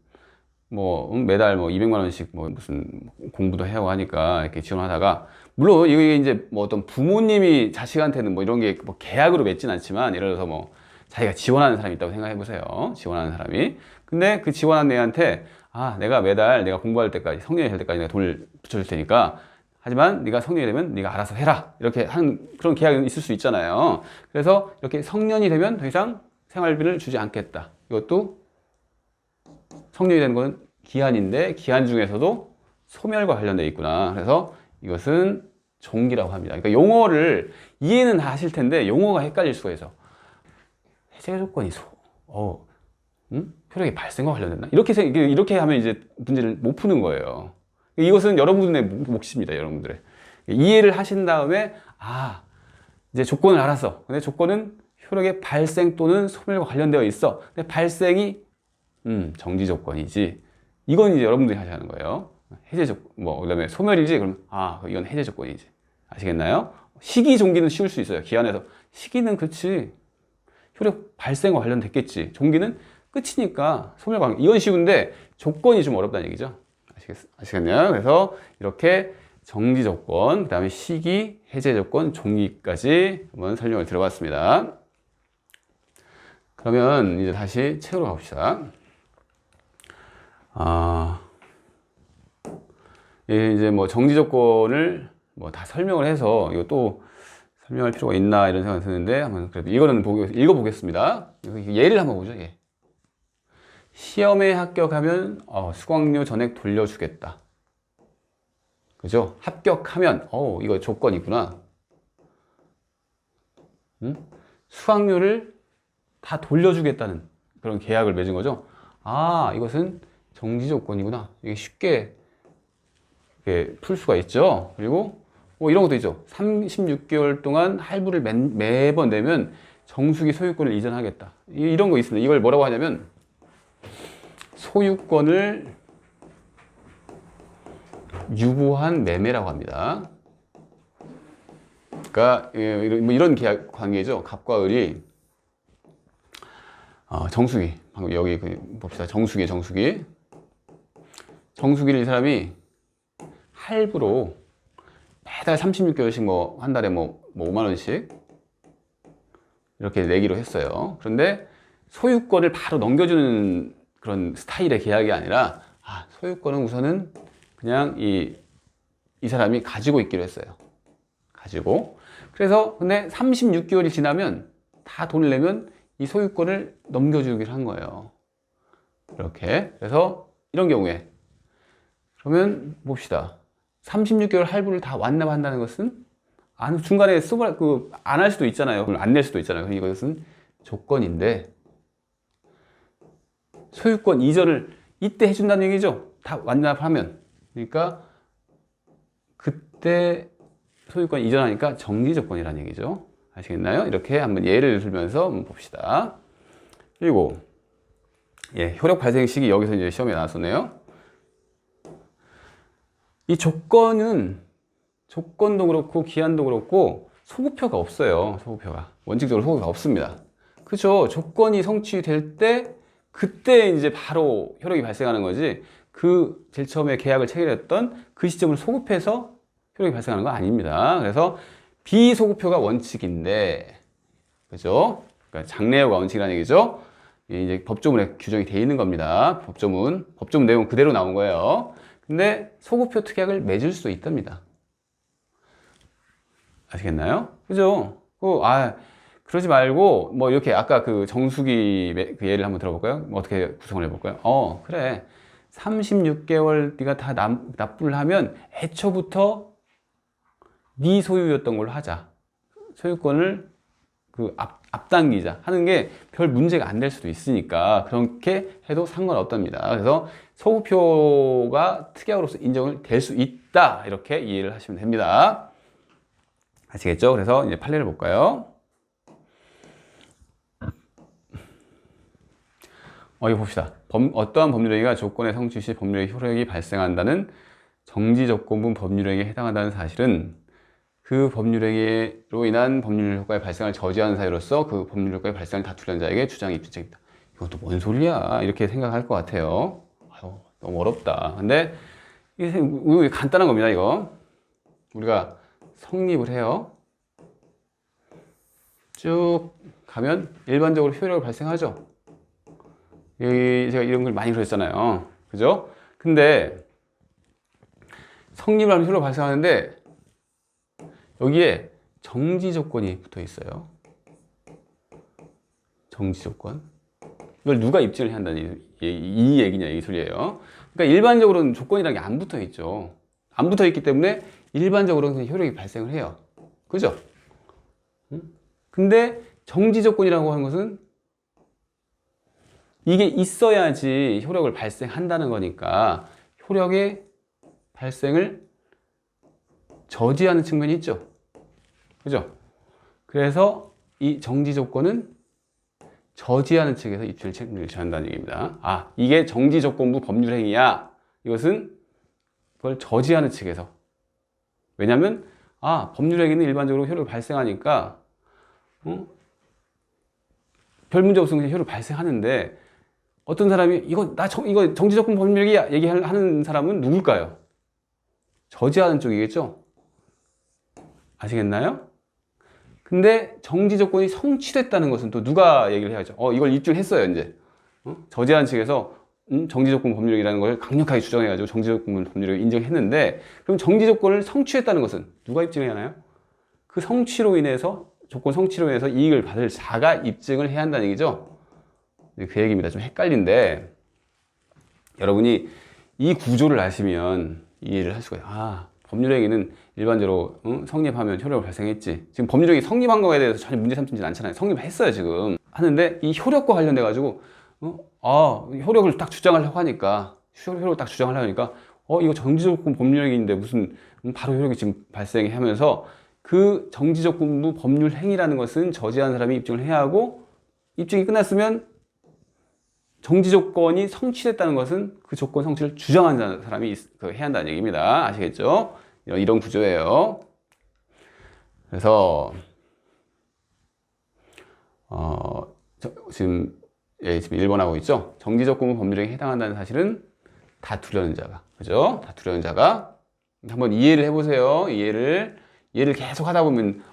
매달 200만 원씩 무슨 공부도 해야 하고 하니까 이렇게 지원하다가, 물론 이게 이제 어떤 부모님이 자식한테는 이런 게 계약으로 맺진 않지만, 예를 들어서 자기가 지원하는 사람이 있다고 생각해 보세요. 지원하는 사람이. 근데 그 지원한 애한테 내가 매달 내가 공부할 때까지, 성년이 될 때까지 내가 돈을 붙여줄 테니까, 하지만 네가 성년이 되면 네가 알아서 해라, 이렇게 하는 그런 계약이 있을 수 있잖아요. 그래서 이렇게 성년이 되면 더 이상 생활비를 주지 않겠다. 이것도 성년이 되는 건 기한인데 기한 중에서도 소멸과 관련되어 있구나. 그래서 이것은 종기라고 합니다. 그러니까 용어를 이해는 다 하실 텐데 용어가 헷갈릴 수가 있어. 해제 조건이 효력의 발생과 관련됐나? 이렇게 하면 이제 문제를 못 푸는 거예요. 이것은 여러분의 몫입니다. 여러분들의 이해를 하신 다음에 이제 조건을 알았어. 근데 조건은 효력의 발생 또는 소멸과 관련되어 있어. 근데 발생이 정지 조건이지. 이건 이제 여러분들이 하셔야 하는 거예요. 해제 조건, 그다음에 소멸이지. 그럼 이건 해제 조건이지. 아시겠나요? 시기 종기는 쉬울 수 있어요. 기한에서 시기는 그렇지. 효력 발생과 관련됐겠지. 종기는 끝이니까 소멸 관계. 이건 쉬운데 조건이 좀 어렵다는 얘기죠. 아시겠나요? 그래서 이렇게 정지 조건, 그다음에 시기, 해제 조건, 종기까지 한번 설명을 들어봤습니다. 그러면 이제 다시 책으로 가봅시다. 이제 정지 조건을 다 설명을 해서 이거 또 설명할 필요가 있나 이런 생각이 드는데, 한번 그래도 이거는 읽어보겠습니다. 예를 한번 보죠. 예. 시험에 합격하면 수강료 전액 돌려주겠다. 그죠? 합격하면 이거 조건이구나. 수강료를 다 돌려주겠다는 그런 계약을 맺은 거죠. 이것은 정지 조건이구나. 이게 쉽게 풀 수가 있죠. 그리고 이런 것도 있죠. 36개월 동안 할부를 매번 내면 정수기 소유권을 이전하겠다. 이런 거 있습니다. 이걸 뭐라고 하냐면 소유권을 유보한 매매라고 합니다. 그러니까 이런 계약 관계죠. 갑과 을이 정수기, 방금 여기 봅시다. 정수기를 이 사람이 할부로 매달 36개월씩 한 달에 5만 원씩 이렇게 내기로 했어요. 그런데 소유권을 바로 넘겨주는 그런 스타일의 계약이 아니라 소유권은 우선은 그냥 이 사람이 가지고 있기로 했어요. 그래서 근데 36개월이 지나면 다 돈을 내면 이 소유권을 넘겨주기로 한 거예요. 이렇게. 그래서 이런 경우에 그러면 봅시다. 36개월 할부를 다 완납한다는 것은 중간에 안 할 수도 있잖아요. 안 낼 수도 있잖아요. 그러니까 이것은 조건인데 소유권 이전을 이때 해준다는 얘기죠. 다 완납하면. 그러니까 그때 소유권 이전하니까 정지 조건이라는 얘기죠. 아시겠나요? 이렇게 한번 예를 들면서 한번 봅시다. 그리고 효력 발생 시기 여기서 이제 시험에 나왔었네요. 이 조건도 그렇고 기한도 그렇고 소급표가 없어요. 원칙적으로 소급표가 없습니다. 그죠? 조건이 성취될 때 그때 이제 바로 효력이 발생하는 거지, 제일 처음에 계약을 체결했던 그 시점을 소급해서 효력이 발생하는 거 아닙니다. 그래서 비소급표가 원칙인데, 그죠? 그러니까 장래여가 원칙이라는 얘기죠. 이게 이제 법조문에 규정이 되어 있는 겁니다. 법조문 내용 그대로 나온 거예요. 근데 소급표 특약을 맺을 수도 있답니다. 아시겠나요? 그죠? 그러지 말고, 뭐, 이렇게, 아까 그 정수기 그 예를 한번 들어볼까요? 뭐 어떻게 구성을 해볼까요? 그래. 36개월 네가 다 납부를 하면 애초부터 네 소유였던 걸로 하자. 소유권을 앞당기자 하는 게 별 문제가 안 될 수도 있으니까 그렇게 해도 상관없답니다. 그래서 소급표가 특약으로서 인정을 될 수 있다. 이렇게 이해를 하시면 됩니다. 아시겠죠? 그래서 이제 판례를 볼까요? 이거 봅시다. 어떠한 법률행위가 조건의 성취 시 법률의 효력이 발생한다는 정지조건부 법률행위에 해당한다는 사실은 그 법률행위로 인한 법률 효과의 발생을 저지하는 사유로서 그 법률 효과의 발생을 다투려는 자에게 주장이 입증책이다. 이것도 뭔 소리야? 이렇게 생각할 것 같아요. 너무 어렵다. 근데 이게 간단한 겁니다. 이거 우리가 성립을 해요. 쭉 가면 일반적으로 효력을 발생하죠. 제가 이런 걸 많이 그랬잖아요. 그죠? 근데 성립을 하면 효력이 발생하는데 여기에 정지 조건이 붙어 있어요. 정지 조건. 이걸 누가 입증을 해야 한다는 이 얘기냐, 이 소리예요. 그러니까 일반적으로는 조건이라는 게 안 붙어 있죠. 안 붙어 있기 때문에 일반적으로는 그냥 효력이 발생을 해요. 그죠? 근데 정지 조건이라고 하는 것은 이게 있어야지 효력을 발생한다는 거니까 효력의 발생을 저지하는 측면이 있죠. 그죠? 그래서 이 정지 조건은 저지하는 측에서 입증을 책임을 져야 한다는 얘기입니다. 이게 정지 조건부 법률 행위야. 이것은 그걸 저지하는 측에서. 왜냐하면 법률 행위는 일반적으로 효력이 발생하니까 별 문제 없으면 그냥 효력이 발생하는데 어떤 사람이 이거 정지 조건 법률 행위야 얘기하는 사람은 누굴까요? 저지하는 쪽이겠죠? 아시겠나요? 근데 정지 조건이 성취됐다는 것은 또 누가 얘기를 해야죠? 이걸 입증했어요, 이제. 저지하는 측에서 정지 조건 법률이라는 걸 강력하게 주장해가지고 정지 조건 법률을 인정했는데, 그럼 정지 조건을 성취했다는 것은 누가 입증해야 하나요? 그 성취로 인해서, 조건 성취로 인해서 이익을 받을 자가 입증을 해야 한다는 얘기죠. 그 얘기입니다. 좀 헷갈린데, 여러분이 이 구조를 아시면 이해를 할 수가 있어요. 법률행위는 일반적으로 성립하면 효력을 발생했지. 지금 법률행위 성립한 거에 대해서 전혀 문제 삼지는 않잖아요. 성립했어요, 지금. 하는데 이 효력과 관련돼 가지고 효력을 딱 주장하려고 하니까 효력을 딱 주장하려고 하니까 이거 정지조건 법률행위인데 무슨 바로 효력이 지금 발생해 하면서 그 정지조건부 법률행위라는 것은 저지한 사람이 입증을 해야 하고 입증이 끝났으면 정지조건이 성취됐다는 것은 그 조건 성취를 주장하는 사람이 해야 한다는 얘기입니다. 아시겠죠? 이런 구조예요. 그래서 지금 1번 하고 있죠? 정지조건부 법률행위에 해당한다는 사실은 다투려는 자가, 그죠? 다투려는 자가 한번 이해를 해보세요. 이해를 계속 하다 보면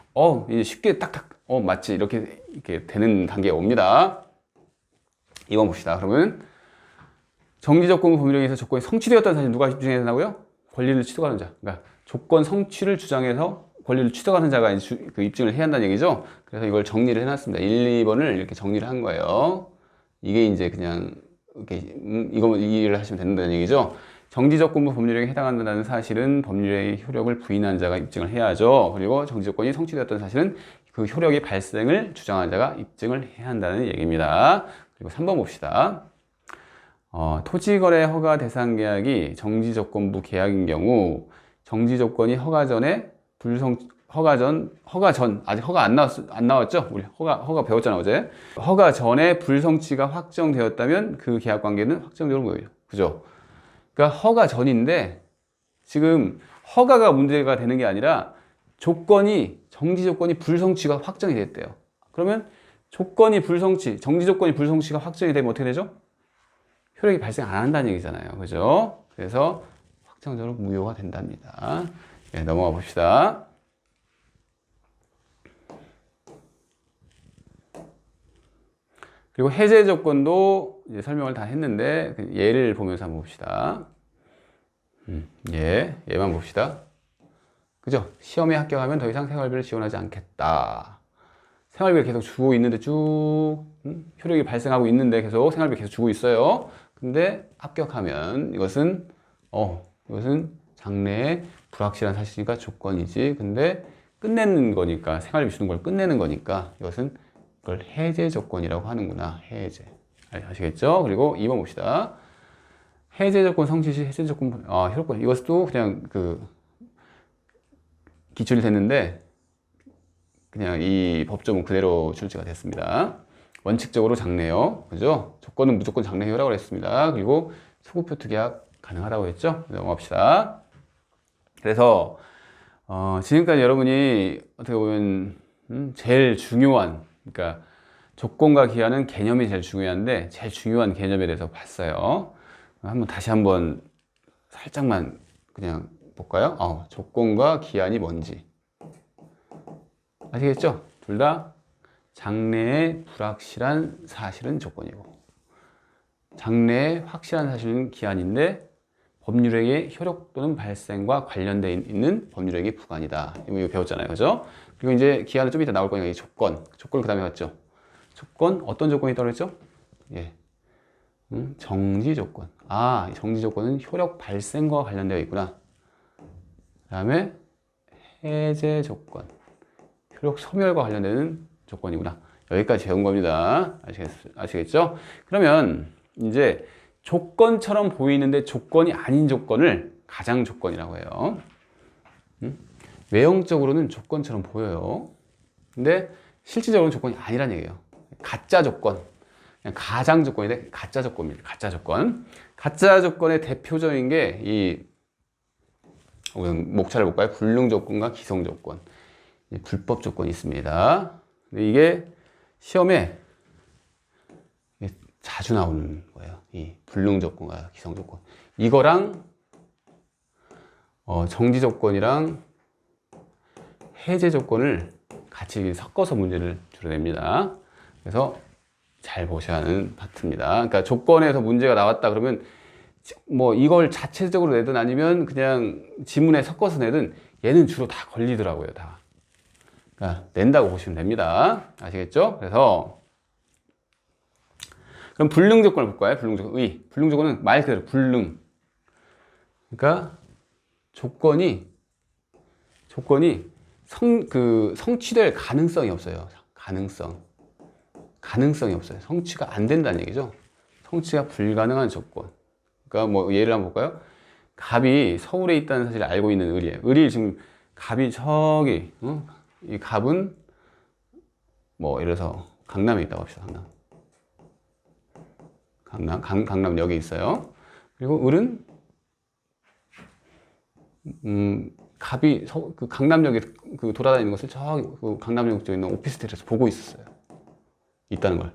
이제 쉽게 딱딱 맞지 이렇게 되는 단계에 옵니다. 2번 봅시다. 그러면 정지조건부 법률행위에서 조건이 성취되었다는 사실 누가 입증해야 된다고요? 권리를 취득하는 자. 그러니까 조건 성취를 주장해서 권리를 취득하는 자가 그 입증을 해야 한다는 얘기죠. 그래서 이걸 정리를 해놨습니다. 1, 2번을 이렇게 정리를 한 거예요. 이게 이제 그냥 이렇게 이거 이해를 하시면 된다는 얘기죠. 정지조건부 법률행위에 해당한다는 사실은 법률의 효력을 부인한 자가 입증을 해야죠. 그리고 정지조건이 성취되었다는 사실은 그 효력의 발생을 주장한 자가 입증을 해야 한다는 얘기입니다. 그리고 3번 봅시다. 토지거래 허가 대상 계약이 정지조건부 계약인 경우 정지조건이 허가 전에 아직 허가 안 나왔죠? 우리 허가 배웠잖아, 어제. 허가 전에 불성취가 확정되었다면 그 계약 관계는 확정적으로 무효죠. 그죠? 그러니까 허가 전인데 지금 허가가 문제가 되는 게 아니라 정지 조건이 불성취가 확정이 됐대요. 그러면 정지 조건이 불성취가 확정이 되면 어떻게 되죠? 효력이 발생 안 한다는 얘기잖아요. 그죠? 그래서 확정적으로 무효가 된답니다. 넘어가 봅시다. 그리고 해제 조건도 이제 설명을 다 했는데 예를 보면서 한번 봅시다. 얘만 봅시다. 그죠? 시험에 합격하면 더 이상 생활비를 지원하지 않겠다. 생활비를 계속 주고 있는데 쭉 효력이 발생하고 있는데 계속 생활비 계속 주고 있어요. 근데 합격하면 이것은 장래에 불확실한 사실이니까 조건이지. 근데 끝내는 거니까, 생활비 주는 걸 끝내는 거니까 이것은 그걸 해제 조건이라고 하는구나. 해제. 아시겠죠? 그리고 2번 봅시다. 해제 조건 성취 시 해제 조건 효력권. 이것도 그냥 기출이 됐는데 그냥 이 법조문 그대로 출제가 됐습니다. 원칙적으로 장래요. 그죠? 조건은 무조건 장래효라고 했습니다. 그리고 소급표 특약 가능하다고 했죠? 넘어갑시다. 그래서 지금까지 여러분이 어떻게 보면 제일 중요한, 그러니까 조건과 기한은 개념이 제일 중요한데 제일 중요한 개념에 대해서 봤어요. 다시 한번 살짝만 그냥 볼까요? 조건과 기한이 뭔지 아시겠죠? 둘 다 장래의 불확실한 사실은 조건이고 장래의 확실한 사실은 기한인데 법률행위의 효력 또는 발생과 관련되어 있는 법률행위 부관이다. 이거 배웠잖아요. 그죠? 그리고 이제 기한은 좀 이따 나올 거니까 이 조건 그 다음에 봤죠? 조건, 어떤 조건이 있다고 그랬죠? 예. 정지 조건. 정지 조건은 효력 발생과 관련되어 있구나. 그 다음에 해제 조건. 효력 소멸과 관련되는 조건이구나. 여기까지 배운 겁니다. 아시겠죠? 그러면 이제 조건처럼 보이는데 조건이 아닌 조건을 가장 조건이라고 해요. 외형적으로는 조건처럼 보여요. 근데 실질적으로는 조건이 아니란 얘기예요. 가짜 조건. 그냥 가장 조건인데 가짜 조건입니다. 가짜 조건. 가짜 조건의 대표적인 게 이 목차를 볼까요? 불능 조건과 기성 조건. 불법 조건이 있습니다. 근데 이게 시험에 자주 나오는 거예요. 이 불능 조건과 기성 조건. 이거랑 정지 조건이랑 해제 조건을 같이 섞어서 문제를 주로 냅니다. 그래서 잘 보셔야 하는 파트입니다. 그러니까 조건에서 문제가 나왔다 그러면 뭐 이걸 자체적으로 내든 아니면 그냥 지문에 섞어서 내든 얘는 주로 다 걸리더라고요. 다. 그러니까 낸다고 보시면 됩니다. 아시겠죠? 그래서 그럼 불능 조건을 볼까요? 불능 조건. 불능 조건은 말 그대로 불능. 그러니까 조건이 성취될 가능성이 없어요. 가능성이 없어요. 성취가 안 된다는 얘기죠. 성취가 불가능한 조건. 그러니까 뭐 예를 한번 볼까요? 갑이 서울에 있다는 사실을 알고 있는 을이에요. 을이 지금 갑이 저기, 이 갑은 뭐 예를 들어서 강남에 있다고 합시다. 강남역에 있어요. 그리고 을은 갑이 강남역에 돌아다니는 것을 저기 강남역 쪽에 있는 오피스텔에서 보고 있다는 걸.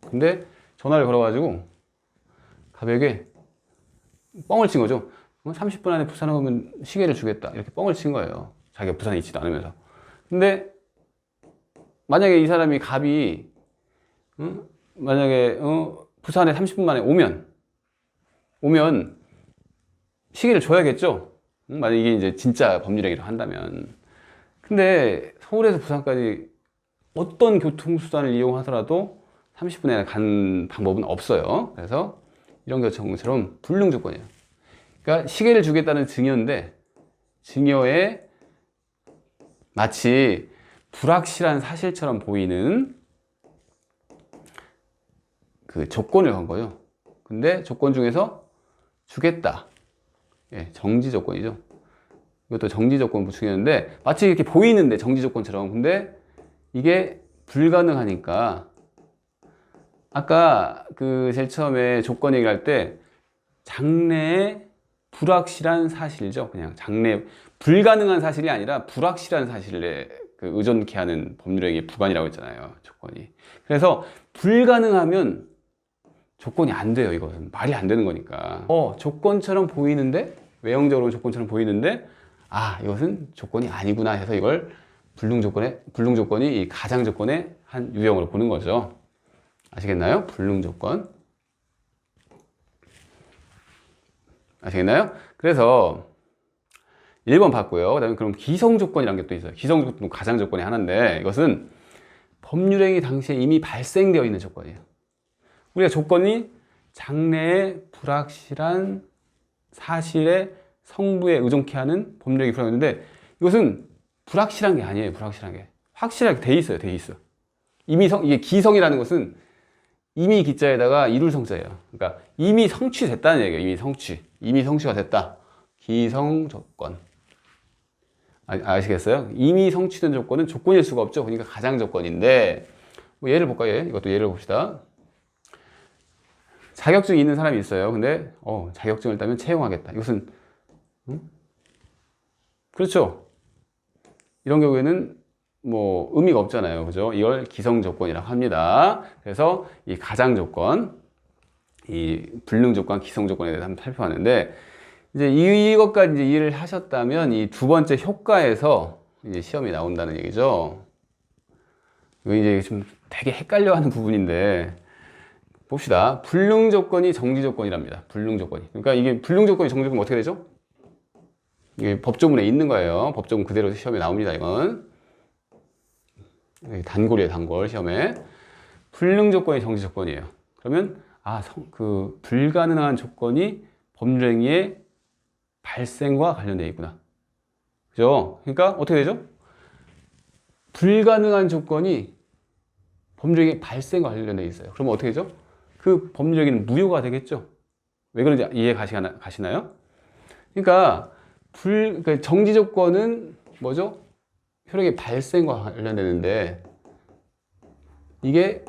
근데 전화를 걸어가지고 갑에게 뻥을 친 거죠. 30분 안에 부산에 오면 시계를 주겠다. 이렇게 뻥을 친 거예요. 자기가 부산에 있지도 않으면서. 근데 만약에 이 사람이 갑이 만약에 부산에 30분 만에 오면 시계를 줘야겠죠. 만약 이게 이제 진짜 법률행위를 한다면. 근데 서울에서 부산까지 어떤 교통수단을 이용하더라도 30분에 간 방법은 없어요. 그래서 이런 경우처럼 불능 조건이에요. 그러니까 시계를 주겠다는 증여인데 증여에 마치 불확실한 사실처럼 보이는 그 조건을 건 거죠. 근데 조건 중에서 주겠다. 정지 조건이죠. 이것도 정지 조건 중요한데 마치 이렇게 보이는데 정지 조건처럼. 근데 이게 불가능하니까 아까 제일 처음에 조건 얘기할 때 장래에 불확실한 사실이죠. 그냥 장래 불가능한 사실이 아니라 불확실한 사실에 의존케 하는 법률행위 부관이라고 했잖아요. 조건이. 그래서 불가능하면 조건이 안 돼요. 이거는 말이 안 되는 거니까. 조건처럼 보이는데 외형적으로 조건처럼 보이는데 이것은 조건이 아니구나 해서 이걸 불능 조건이 이 가장 조건의 한 유형으로 보는 거죠. 아시겠나요? 불능 조건. 아시겠나요? 그래서 1번 봤고요. 그 다음에 그럼 기성 조건이라는 게 또 있어요. 기성 조건도 가장 조건이 하나인데 이것은 법률행위 당시에 이미 발생되어 있는 조건이에요. 우리가 조건이 장래의 불확실한 사실의 성부에 의존케 하는 법률행위 불확실한데 이것은 불확실한 게 아니에요. 불확실한 게 확실하게 돼 있어요. 돼 있어. 이미 이게 기성이라는 것은 이미 기자에다가 이룰 성자예요. 그러니까 이미 성취됐다는 얘기예요. 이미 성취가 됐다. 기성 조건. 아시겠어요? 이미 성취된 조건은 조건일 수가 없죠. 그러니까 가장 조건인데 뭐 예를 볼까요? 이것도 예를 봅시다. 자격증이 있는 사람이 있어요. 근데 자격증을 따면 채용하겠다. 이것은 그렇죠. 이런 경우에는 뭐 의미가 없잖아요. 그죠? 이걸 기성 조건이라고 합니다. 그래서 이 가장 조건, 이 불능 조건, 기성 조건에 대해서 한번 살펴봤는데 이제 이것까지 이제 이해를 하셨다면 이 두 번째 효과에서 이제 시험이 나온다는 얘기죠. 이거 이제 좀 되게 헷갈려하는 부분인데 봅시다. 불능 조건이 정지 조건이랍니다. 불능 조건이. 그러니까 이게 불능 조건이 정지 조건 어떻게 되죠? 이게 법조문에 있는 거예요. 법조문 그대로 시험에 나옵니다. 이건 단골이에요. 단골 시험에 불능 조건이 정지 조건이에요. 그러면 그 불가능한 조건이 법률행위의 발생과 관련되어 있구나. 그죠? 그러니까 어떻게 되죠? 불가능한 조건이 법률행위 발생과 관련되어 있어요. 그러면 어떻게 되죠? 그 법률행위는 무효가 되겠죠? 왜 그런지 이해 가시나요? 그러니까 정지 조건은 뭐죠? 효력의 발생과 관련되는데 이게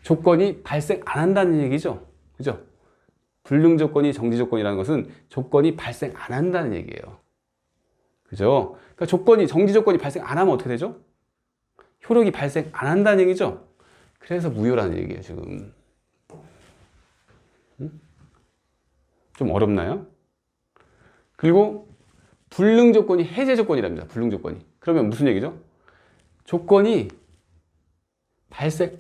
조건이 발생 안 한다는 얘기죠. 그죠? 불능 조건이 정지 조건이라는 것은 조건이 발생 안 한다는 얘기예요. 그죠? 그러니까 정지 조건이 발생 안 하면 어떻게 되죠? 효력이 발생 안 한다는 얘기죠. 그래서 무효라는 얘기예요, 지금. 좀 어렵나요? 그리고 불능 조건이 해제 조건이랍니다. 불능 조건이. 그러면 무슨 얘기죠? 조건이 발생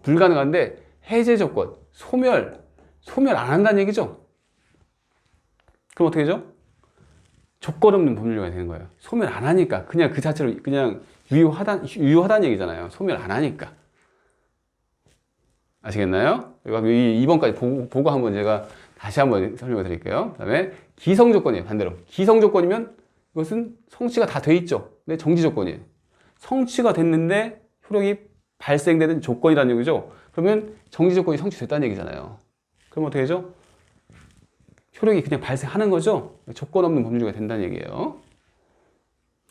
불가능한데 해제 조건, 소멸 안 한다는 얘기죠. 그럼 어떻게 되죠? 조건 없는 법률행위가 되는 거예요. 소멸 안 하니까 그냥 그 자체로 그냥 유효하다는 얘기잖아요. 소멸 안 하니까. 아시겠나요? 이 2번까지 보고 한번 제가 다시 한번 설명해 드릴게요. 그 다음에 기성 조건이에요. 반대로. 기성 조건이면 이것은 성취가 다 돼 있죠. 근데 정지 조건이에요. 성취가 됐는데 효력이 발생되는 조건이라는 얘기죠. 그러면 정지 조건이 성취됐다는 얘기잖아요. 그럼 어떻게 되죠? 효력이 그냥 발생하는 거죠. 조건 없는 법률행위가 된다는 얘기예요.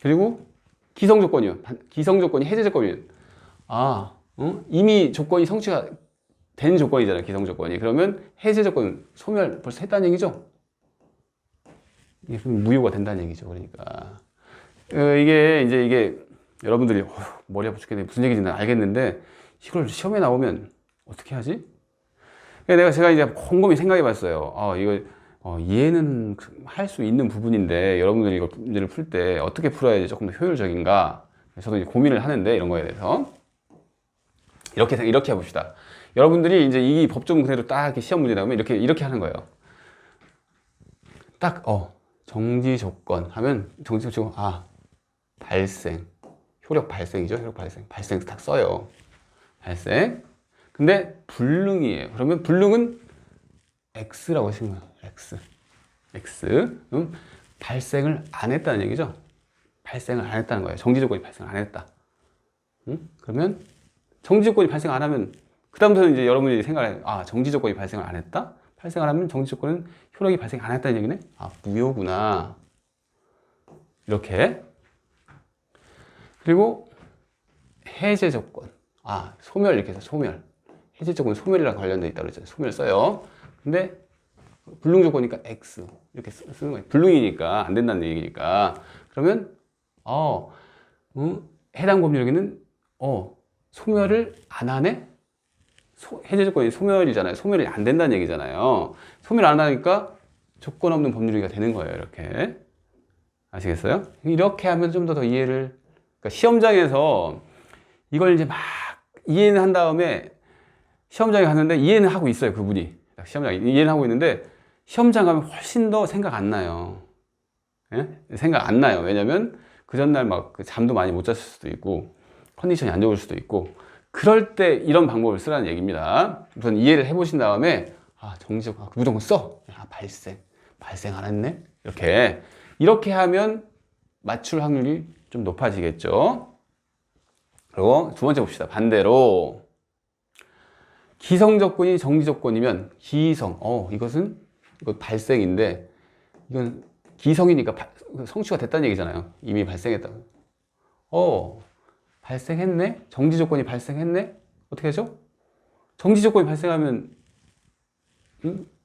그리고 기성 조건이요. 기성 조건이 해제 조건이면 이미 조건이 성취가 된 조건이잖아요. 기성 조건이. 그러면 해제 조건 소멸 벌써 했다는 얘기죠. 이게 무효가 된다는 얘기죠. 그러니까 이게 여러분들이 머리 아파 죽겠네 무슨 얘기인지 알겠는데 이걸 시험에 나오면 어떻게 하지? 제가 이제 곰곰이 생각해 봤어요. 이거 이해는 할 수 있는 부분인데 여러분들이 이걸 문제를 풀 때 어떻게 풀어야지 조금 더 효율적인가? 저도 이제 고민을 하는데 이런 거에 대해서 이렇게 해봅시다. 여러분들이 이제 이 법조문 그대로 딱 이렇게 시험 문제 나오면 이렇게 하는 거예요. 딱 정지 조건 하면 정지 조건 발생 효력 발생이죠. 효력 발생 딱 써요. 발생. 근데 불능이에요. 그러면 불능은 X라고 하시는 거예요. X. 발생을 안 했다는 얘기죠. 발생을 안 했다는 거예요. 정지 조건이 발생 안 했다. 그러면 정지 조건이 발생 안 하면 그다음부터는 이제 여러분이 생각해 정지 조건이 발생을 안 했다. 발생을 하면 정지 조건은 효력이 발생 안 했다는 얘기네. 무효구나. 이렇게. 그리고 해제 조건. 소멸 이렇게 해서 소멸. 해제 조건 소멸이랑 관련돼 있다고 그랬잖아요. 소멸 써요. 근데 불능 조건이니까 X 이렇게 쓰는 거예요. 불능이니까 안 된다는 얘기니까. 그러면 해당 법률에는 소멸을 안 하네. 해제 조건이 소멸이잖아요. 소멸이 안 된다는 얘기잖아요. 소멸 안 하니까 조건 없는 법률행위가 되는 거예요. 이렇게. 아시겠어요? 이렇게 하면 좀 더 이해를. 그러니까 시험장에서 이걸 이제 막 이해는 한 다음에 시험장에 갔는데 이해는 하고 있어요. 그분이 시험장에 이해는 하고 있는데 시험장 가면 훨씬 더 생각 안 나요. 예? 생각 안 나요. 왜냐면 그 전날 막 잠도 많이 못 잤을 수도 있고 컨디션이 안 좋을 수도 있고 그럴 때 이런 방법을 쓰라는 얘기입니다. 우선 이해를 해보신 다음에 정지적 무조건 써. 발생 안 했네. 이렇게 하면 맞출 확률이 좀 높아지겠죠. 그리고 두 번째 봅시다. 반대로 기성 조건이 정지 조건이면 기성. 이거 발생인데 이건 기성이니까 성취가 됐다는 얘기잖아요. 이미 발생했다고. 발생했네? 정지 조건이 발생했네? 어떻게 하죠? 정지 조건이 발생하면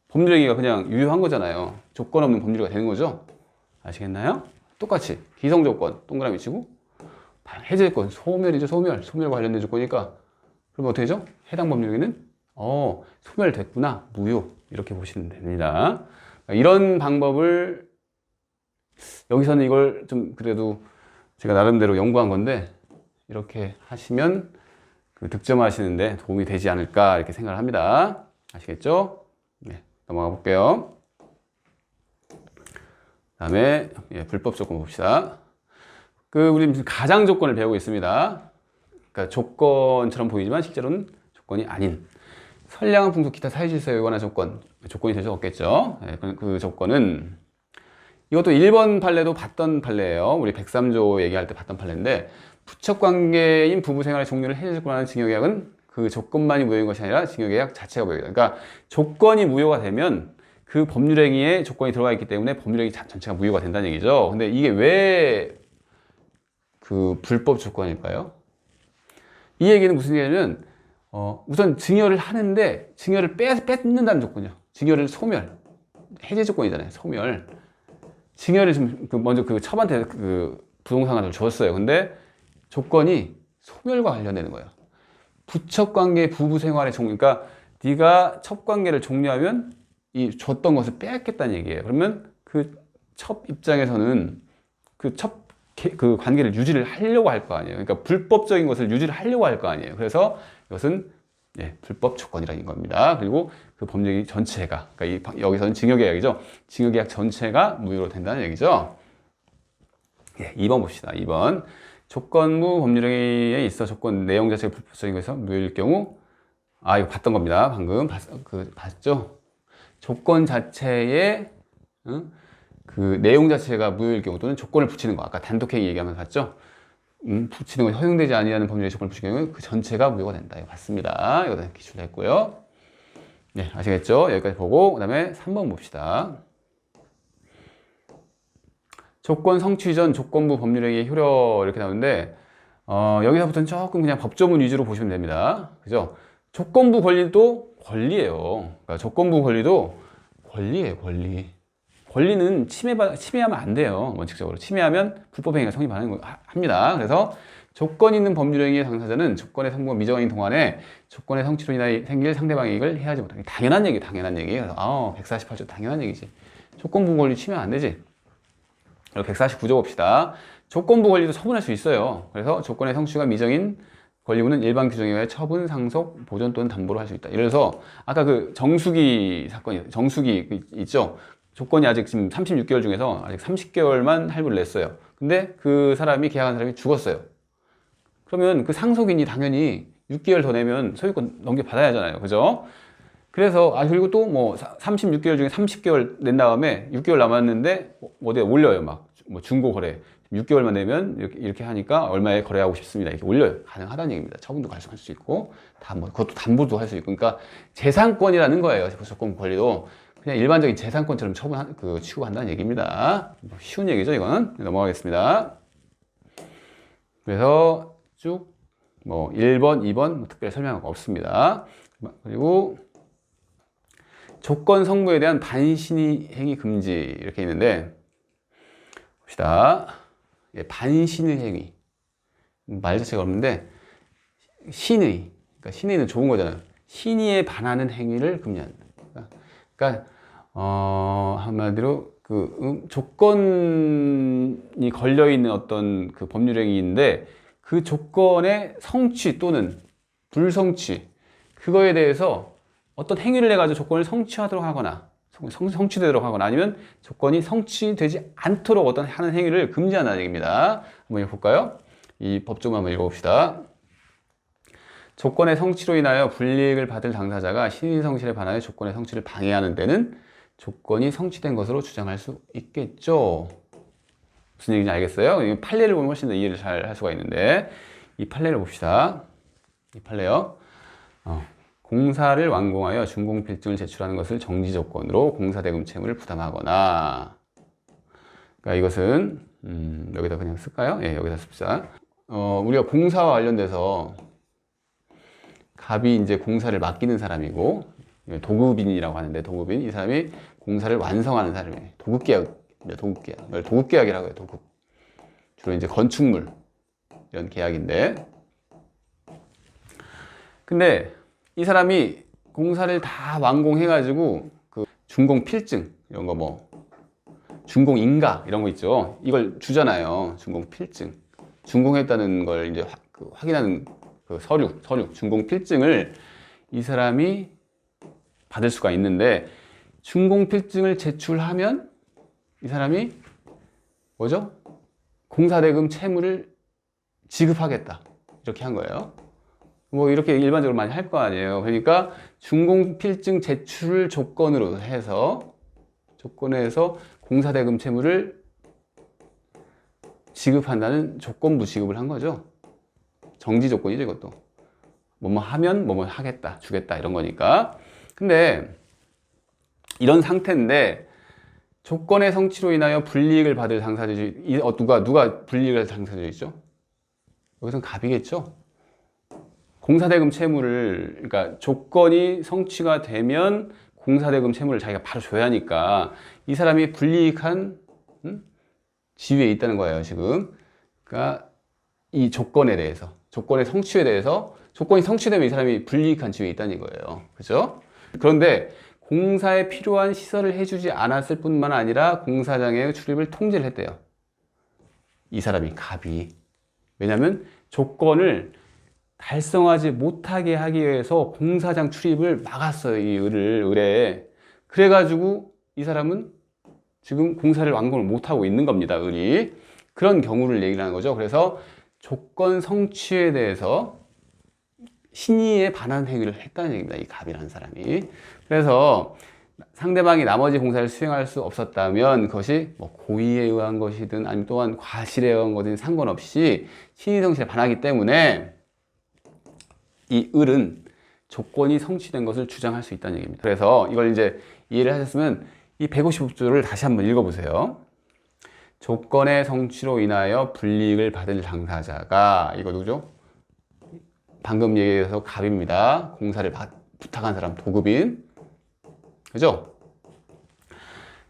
법률행위가 그냥 유효한 거잖아요. 조건 없는 법률행위가 되는 거죠. 아시겠나요? 똑같이 기성 조건 동그라미 치고 해제 조건 소멸이죠. 소멸과 관련된 조건이니까 그러면 어떻게 되죠? 해당 법률행위는 소멸됐구나. 무효. 이렇게 보시면 됩니다. 이런 방법을 여기서는 이걸 좀 그래도 제가 나름대로 연구한 건데 이렇게 하시면 득점하시는데 도움이 되지 않을까 이렇게 생각을 합니다. 아시겠죠? 네, 넘어가 볼게요. 다음에 불법 조건 봅시다. 우리 가장 조건을 배우고 있습니다. 그러니까 조건처럼 보이지만 실제로는 조건이 아닌 선량한 풍속 기타 사회질서에 관한 조건이 될 수 없겠죠. 네, 그 조건은 이것도 1번 판례도 봤던 판례예요. 우리 103조 얘기할 때 봤던 판례인데 부척관계인 부부생활의 종료를 해줄 거라는 증여계약은 그 조건만이 무효인 것이 아니라 증여계약 자체가 무효이다. 그러니까 조건이 무효가 되면 그 법률행위에 조건이 들어가 있기 때문에 법률행위 전체가 무효가 된다는 얘기죠. 근데 이게 왜 불법 조건일까요? 이 얘기는 무슨 얘기냐면 우선 증여를 하는데 증여를 뺏는다는 조건이죠. 증여를 소멸, 해제 조건이잖아요. 소멸. 증여를 먼저 첩한테 부동산을 줬어요. 근데 조건이 소멸과 관련되는 거예요. 부척관계 부부생활의 종료. 그러니까 네가 첩관계를 종료하면 이 줬던 것을 빼앗겠다는 얘기예요. 그러면 첩 입장에서는 그 관계를 유지를 하려고 할 거 아니에요. 그러니까 불법적인 것을 유지를 하려고 할 거 아니에요. 그래서 이것은 불법 조건이라는 겁니다. 그리고 그 법률 전체가, 그러니까 여기서는 증여계약이죠. 증여계약 전체가 무효로 된다는 얘기죠. 2번 봅시다. 2번. 조건부 법률행위에 있어 조건 내용 자체가 불법적인 것에서 무효일 경우, 이거 봤던 겁니다. 방금 봤죠? 조건 자체에 그 내용 자체가 무효일 경우 또는 조건을 붙이는 거, 아까 단독행위 얘기하면서 봤죠? 붙이는 건 허용되지 아니하는 법률의 조건을 붙이는 경우 그 전체가 무효가 된다. 이거 봤습니다. 이거 기출했고요. 네, 아시겠죠? 여기까지 보고 그 다음에 3번 봅시다. 조건 성취 전 조건부 법률행위의 효력 이렇게 나오는데 여기서부터는 조금 그냥 법조문 위주로 보시면 됩니다. 그죠? 조건부 권리도 권리예요. 그러니까 조건부 권리도 권리예요. 권리는 침해하면 안 돼요. 원칙적으로 침해하면 불법행위가 성립합니다. 그래서 조건 있는 법률행위의 당사자는 조건의 성부가 미정인 동안에 조건의 성취로 인하여 생길 상대방의 이익을 해하지 못하는 당연한 얘기. 그래서 148조 당연한 얘기지. 조건부 권리 침해 안 되지. 그리고 149조 봅시다. 조건부 권리도 처분할 수 있어요. 그래서 조건의 성취가 미정인 권리부는 일반 규정에 의해 처분, 상속, 보존 또는 담보로 할 수 있다. 예를 들어서 아까 정수기 사건이 정수기 있죠. 조건이 아직 지금 36개월 중에서 아직 30개월만 할부를 냈어요. 근데 그 사람이 계약한 사람이 죽었어요. 그러면 그 상속인이 당연히 6개월 더 내면 소유권 넘겨받아야 하잖아요. 그죠? 그래서 그리고 또 36개월 중에 30개월 낸 다음에 6개월 남았는데 어디에 올려요. 중고 거래 6개월만 내면 이렇게 하니까 얼마에 거래하고 싶습니다. 이렇게 올려요. 가능하다는 얘기입니다. 처분도 갈수할 수 있고 그것도 담보도 할 수 있고, 그러니까 재산권이라는 거예요. 조건 권리도 그냥 일반적인 재산권처럼 취급한다는 얘기입니다. 쉬운 얘기죠, 이거는. 넘어가겠습니다. 그래서 쭉 1번, 2번 특별히 설명할 거 없습니다. 그리고 조건 성부에 대한 반신의 행위 금지 이렇게 있는데 봅시다. 반신의 행위, 말 자체가 없는데 그러니까 신의는 좋은 거잖아요. 신의에 반하는 행위를 금지한다. 그러니까 한마디로 조건이 걸려 있는 어떤 법률행위인데 그 조건의 성취 또는 불성취, 그거에 대해서 어떤 행위를 해가지고 조건을 성취하도록 하거나 성취되도록 하거나 아니면 조건이 성취되지 않도록 어떤 하는 행위를 금지한다는 얘기입니다. 한번 읽어볼까요? 이 법조문 한번 읽어봅시다. 조건의 성취로 인하여 불이익을 받을 당사자가 신의성실에 반하여 조건의 성취를 방해하는 데는 조건이 성취된 것으로 주장할 수 있겠죠. 무슨 얘기인지 알겠어요? 이 판례를 보면 훨씬 더 이해를 잘 할 수가 있는데, 이 판례를 봅시다. 이 판례요. 공사를 완공하여 준공필증을 제출하는 것을 정지 조건으로 공사대금 채무를 부담하거나, 그러니까 이것은 여기다 그냥 쓸까요? 예, 여기다 씁시다. 우리가 공사와 관련돼서 갑이 이제 공사를 맡기는 사람이고, 도급인이라고 하는데, 도급인, 이 사람이 공사를 완성하는 사람이에요. 도급계약, 도급계약. 도급계약이라고 해요, 도급. 주로 이제 건축물, 이런 계약인데. 근데 이 사람이 공사를 다 완공해가지고, 그 준공 필증, 이런 거 뭐, 준공 인가, 이런 거 있죠. 이걸 주잖아요. 준공 필증. 준공했다는 걸 이제 확인하는 그 서류, 준공 필증을 이 사람이 받을 수가 있는데, 준공 필증을 제출하면 이 사람이 뭐죠? 공사대금 채무를 지급하겠다. 이렇게 한 거예요. 뭐 이렇게 일반적으로 많이 할 거 아니에요. 그러니까 준공 필증 제출 조건으로 해서 공사대금 채무를 지급한다는 조건부 지급을 한 거죠. 정지 조건이죠, 이것도. 뭐뭐 하면 뭐뭐 하겠다, 주겠다, 이런 거니까. 근데 이런 상태인데 조건의 성취로 인하여 불이익을 받을 당사자이 누가 불이익을 받을 당사자이죠? 여기서는 갑이겠죠. 공사대금 채무를, 그러니까 조건이 성취가 되면 공사대금 채무를 자기가 바로 줘야 하니까 이 사람이 불이익한 지위에 있다는 거예요, 지금. 그러니까 이 조건에 대해서, 조건의 성취에 대해서, 조건이 성취되면 이 사람이 불이익한 지위에 있다는 거예요. 그죠? 그런데 공사에 필요한 시설을 해주지 않았을 뿐만 아니라 공사장의 출입을 통제를 했대요. 이 사람이, 갑이. 왜냐하면 조건을 달성하지 못하게 하기 위해서 공사장 출입을 막았어요, 이 을에. 그래가지고 이 사람은 지금 공사를 완공을 못하고 있는 겁니다, 을이. 그런 경우를 얘기를 하는 거죠. 그래서 조건 성취에 대해서 신의에 반한 행위를 했다는 얘기입니다, 이 갑이라는 사람이. 그래서 상대방이 나머지 공사를 수행할 수 없었다면 그것이 뭐 고의에 의한 것이든 아니면 또한 과실에 의한 것이든 상관없이 신의성실에 반하기 때문에 이 을은 조건이 성취된 것을 주장할 수 있다는 얘기입니다. 그래서 이걸 이제 이해를 하셨으면 이 155조를 다시 한번 읽어보세요. 조건의 성취로 인하여 불이익을 받을 당사자가, 이거 누구죠? 방금 얘기해서 갑입니다. 공사를 부탁한 사람, 도급인. 그죠?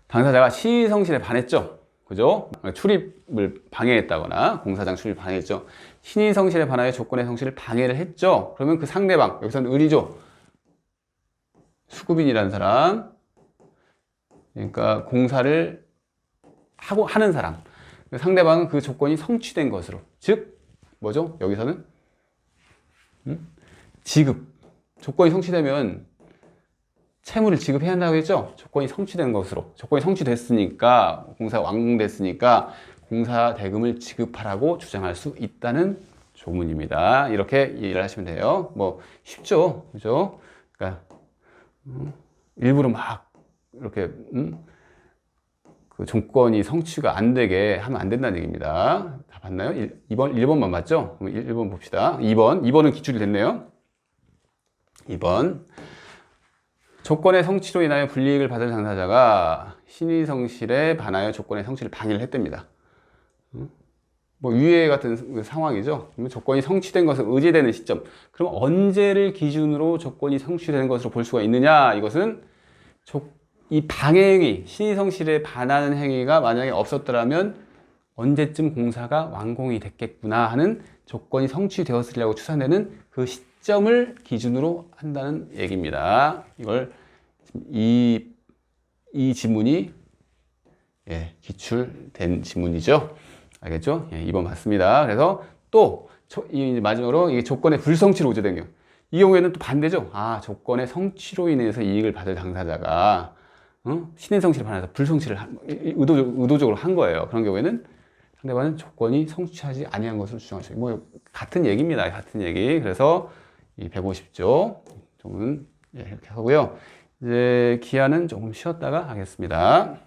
당사자가 신의성실에 반했죠? 그죠? 출입을 방해했다거나 공사장 출입을 방해했죠. 신의성실에 반하여 조건의 성실을 방해를 했죠. 그러면 그 상대방, 여기서는 을이죠. 수급인이라는 사람, 그러니까 공사를 하는 사람, 상대방은 그 조건이 성취된 것으로, 즉 뭐죠? 여기서는 지급, 조건이 성취되면 채무를 지급해야 한다고 했죠? 조건이 성취된 것으로. 조건이 성취됐으니까, 공사가 완공됐으니까 공사 대금을 지급하라고 주장할 수 있다는 조문입니다. 이렇게 이해를 하시면 돼요. 뭐 쉽죠, 그죠? 그러니까 일부러 막 이렇게 그 조건이 성취가 안 되게 하면 안 된다는 얘기입니다. 다 봤나요? 1번만 맞죠? 그럼 1번 봅시다. 2번은 기출이 됐네요. 2번. 조건의 성취로 인하여 불이익을 받을 당사자가 신의성실에 반하여 조건의 성취를 방해를 했답니다. 뭐 위에 같은 상황이죠. 그러면 조건이 성취된 것을 의지되는 시점. 그럼 언제를 기준으로 조건이 성취되는 것으로 볼 수가 있느냐? 이것은 이 방해행위, 신의성실에 반하는 행위가 만약에 없었더라면 언제쯤 공사가 완공이 됐겠구나 하는 조건이 성취되었으리라고 추산되는 그 시점을 기준으로 한다는 얘기입니다. 이걸 이 지문이 기출된 지문이죠. 알겠죠? 2번 맞습니다. 그래서 또 마지막으로 이게 조건의 불성취로 오제된 경우, 이 경우에는 또 반대죠. 아, 조건의 성취로 인해서 이익을 받을 당사자가 신의 성취를 반해서 불성취를 의도적으로 한 거예요. 그런 경우에는 상대방은 조건이 성취하지 아니한 것으로 주장할 수 있고, 뭐 같은 얘기입니다. 같은 얘기. 그래서 이 150조 좀은 이렇게 하고요. 이제 기한은 조금 쉬었다가 하겠습니다.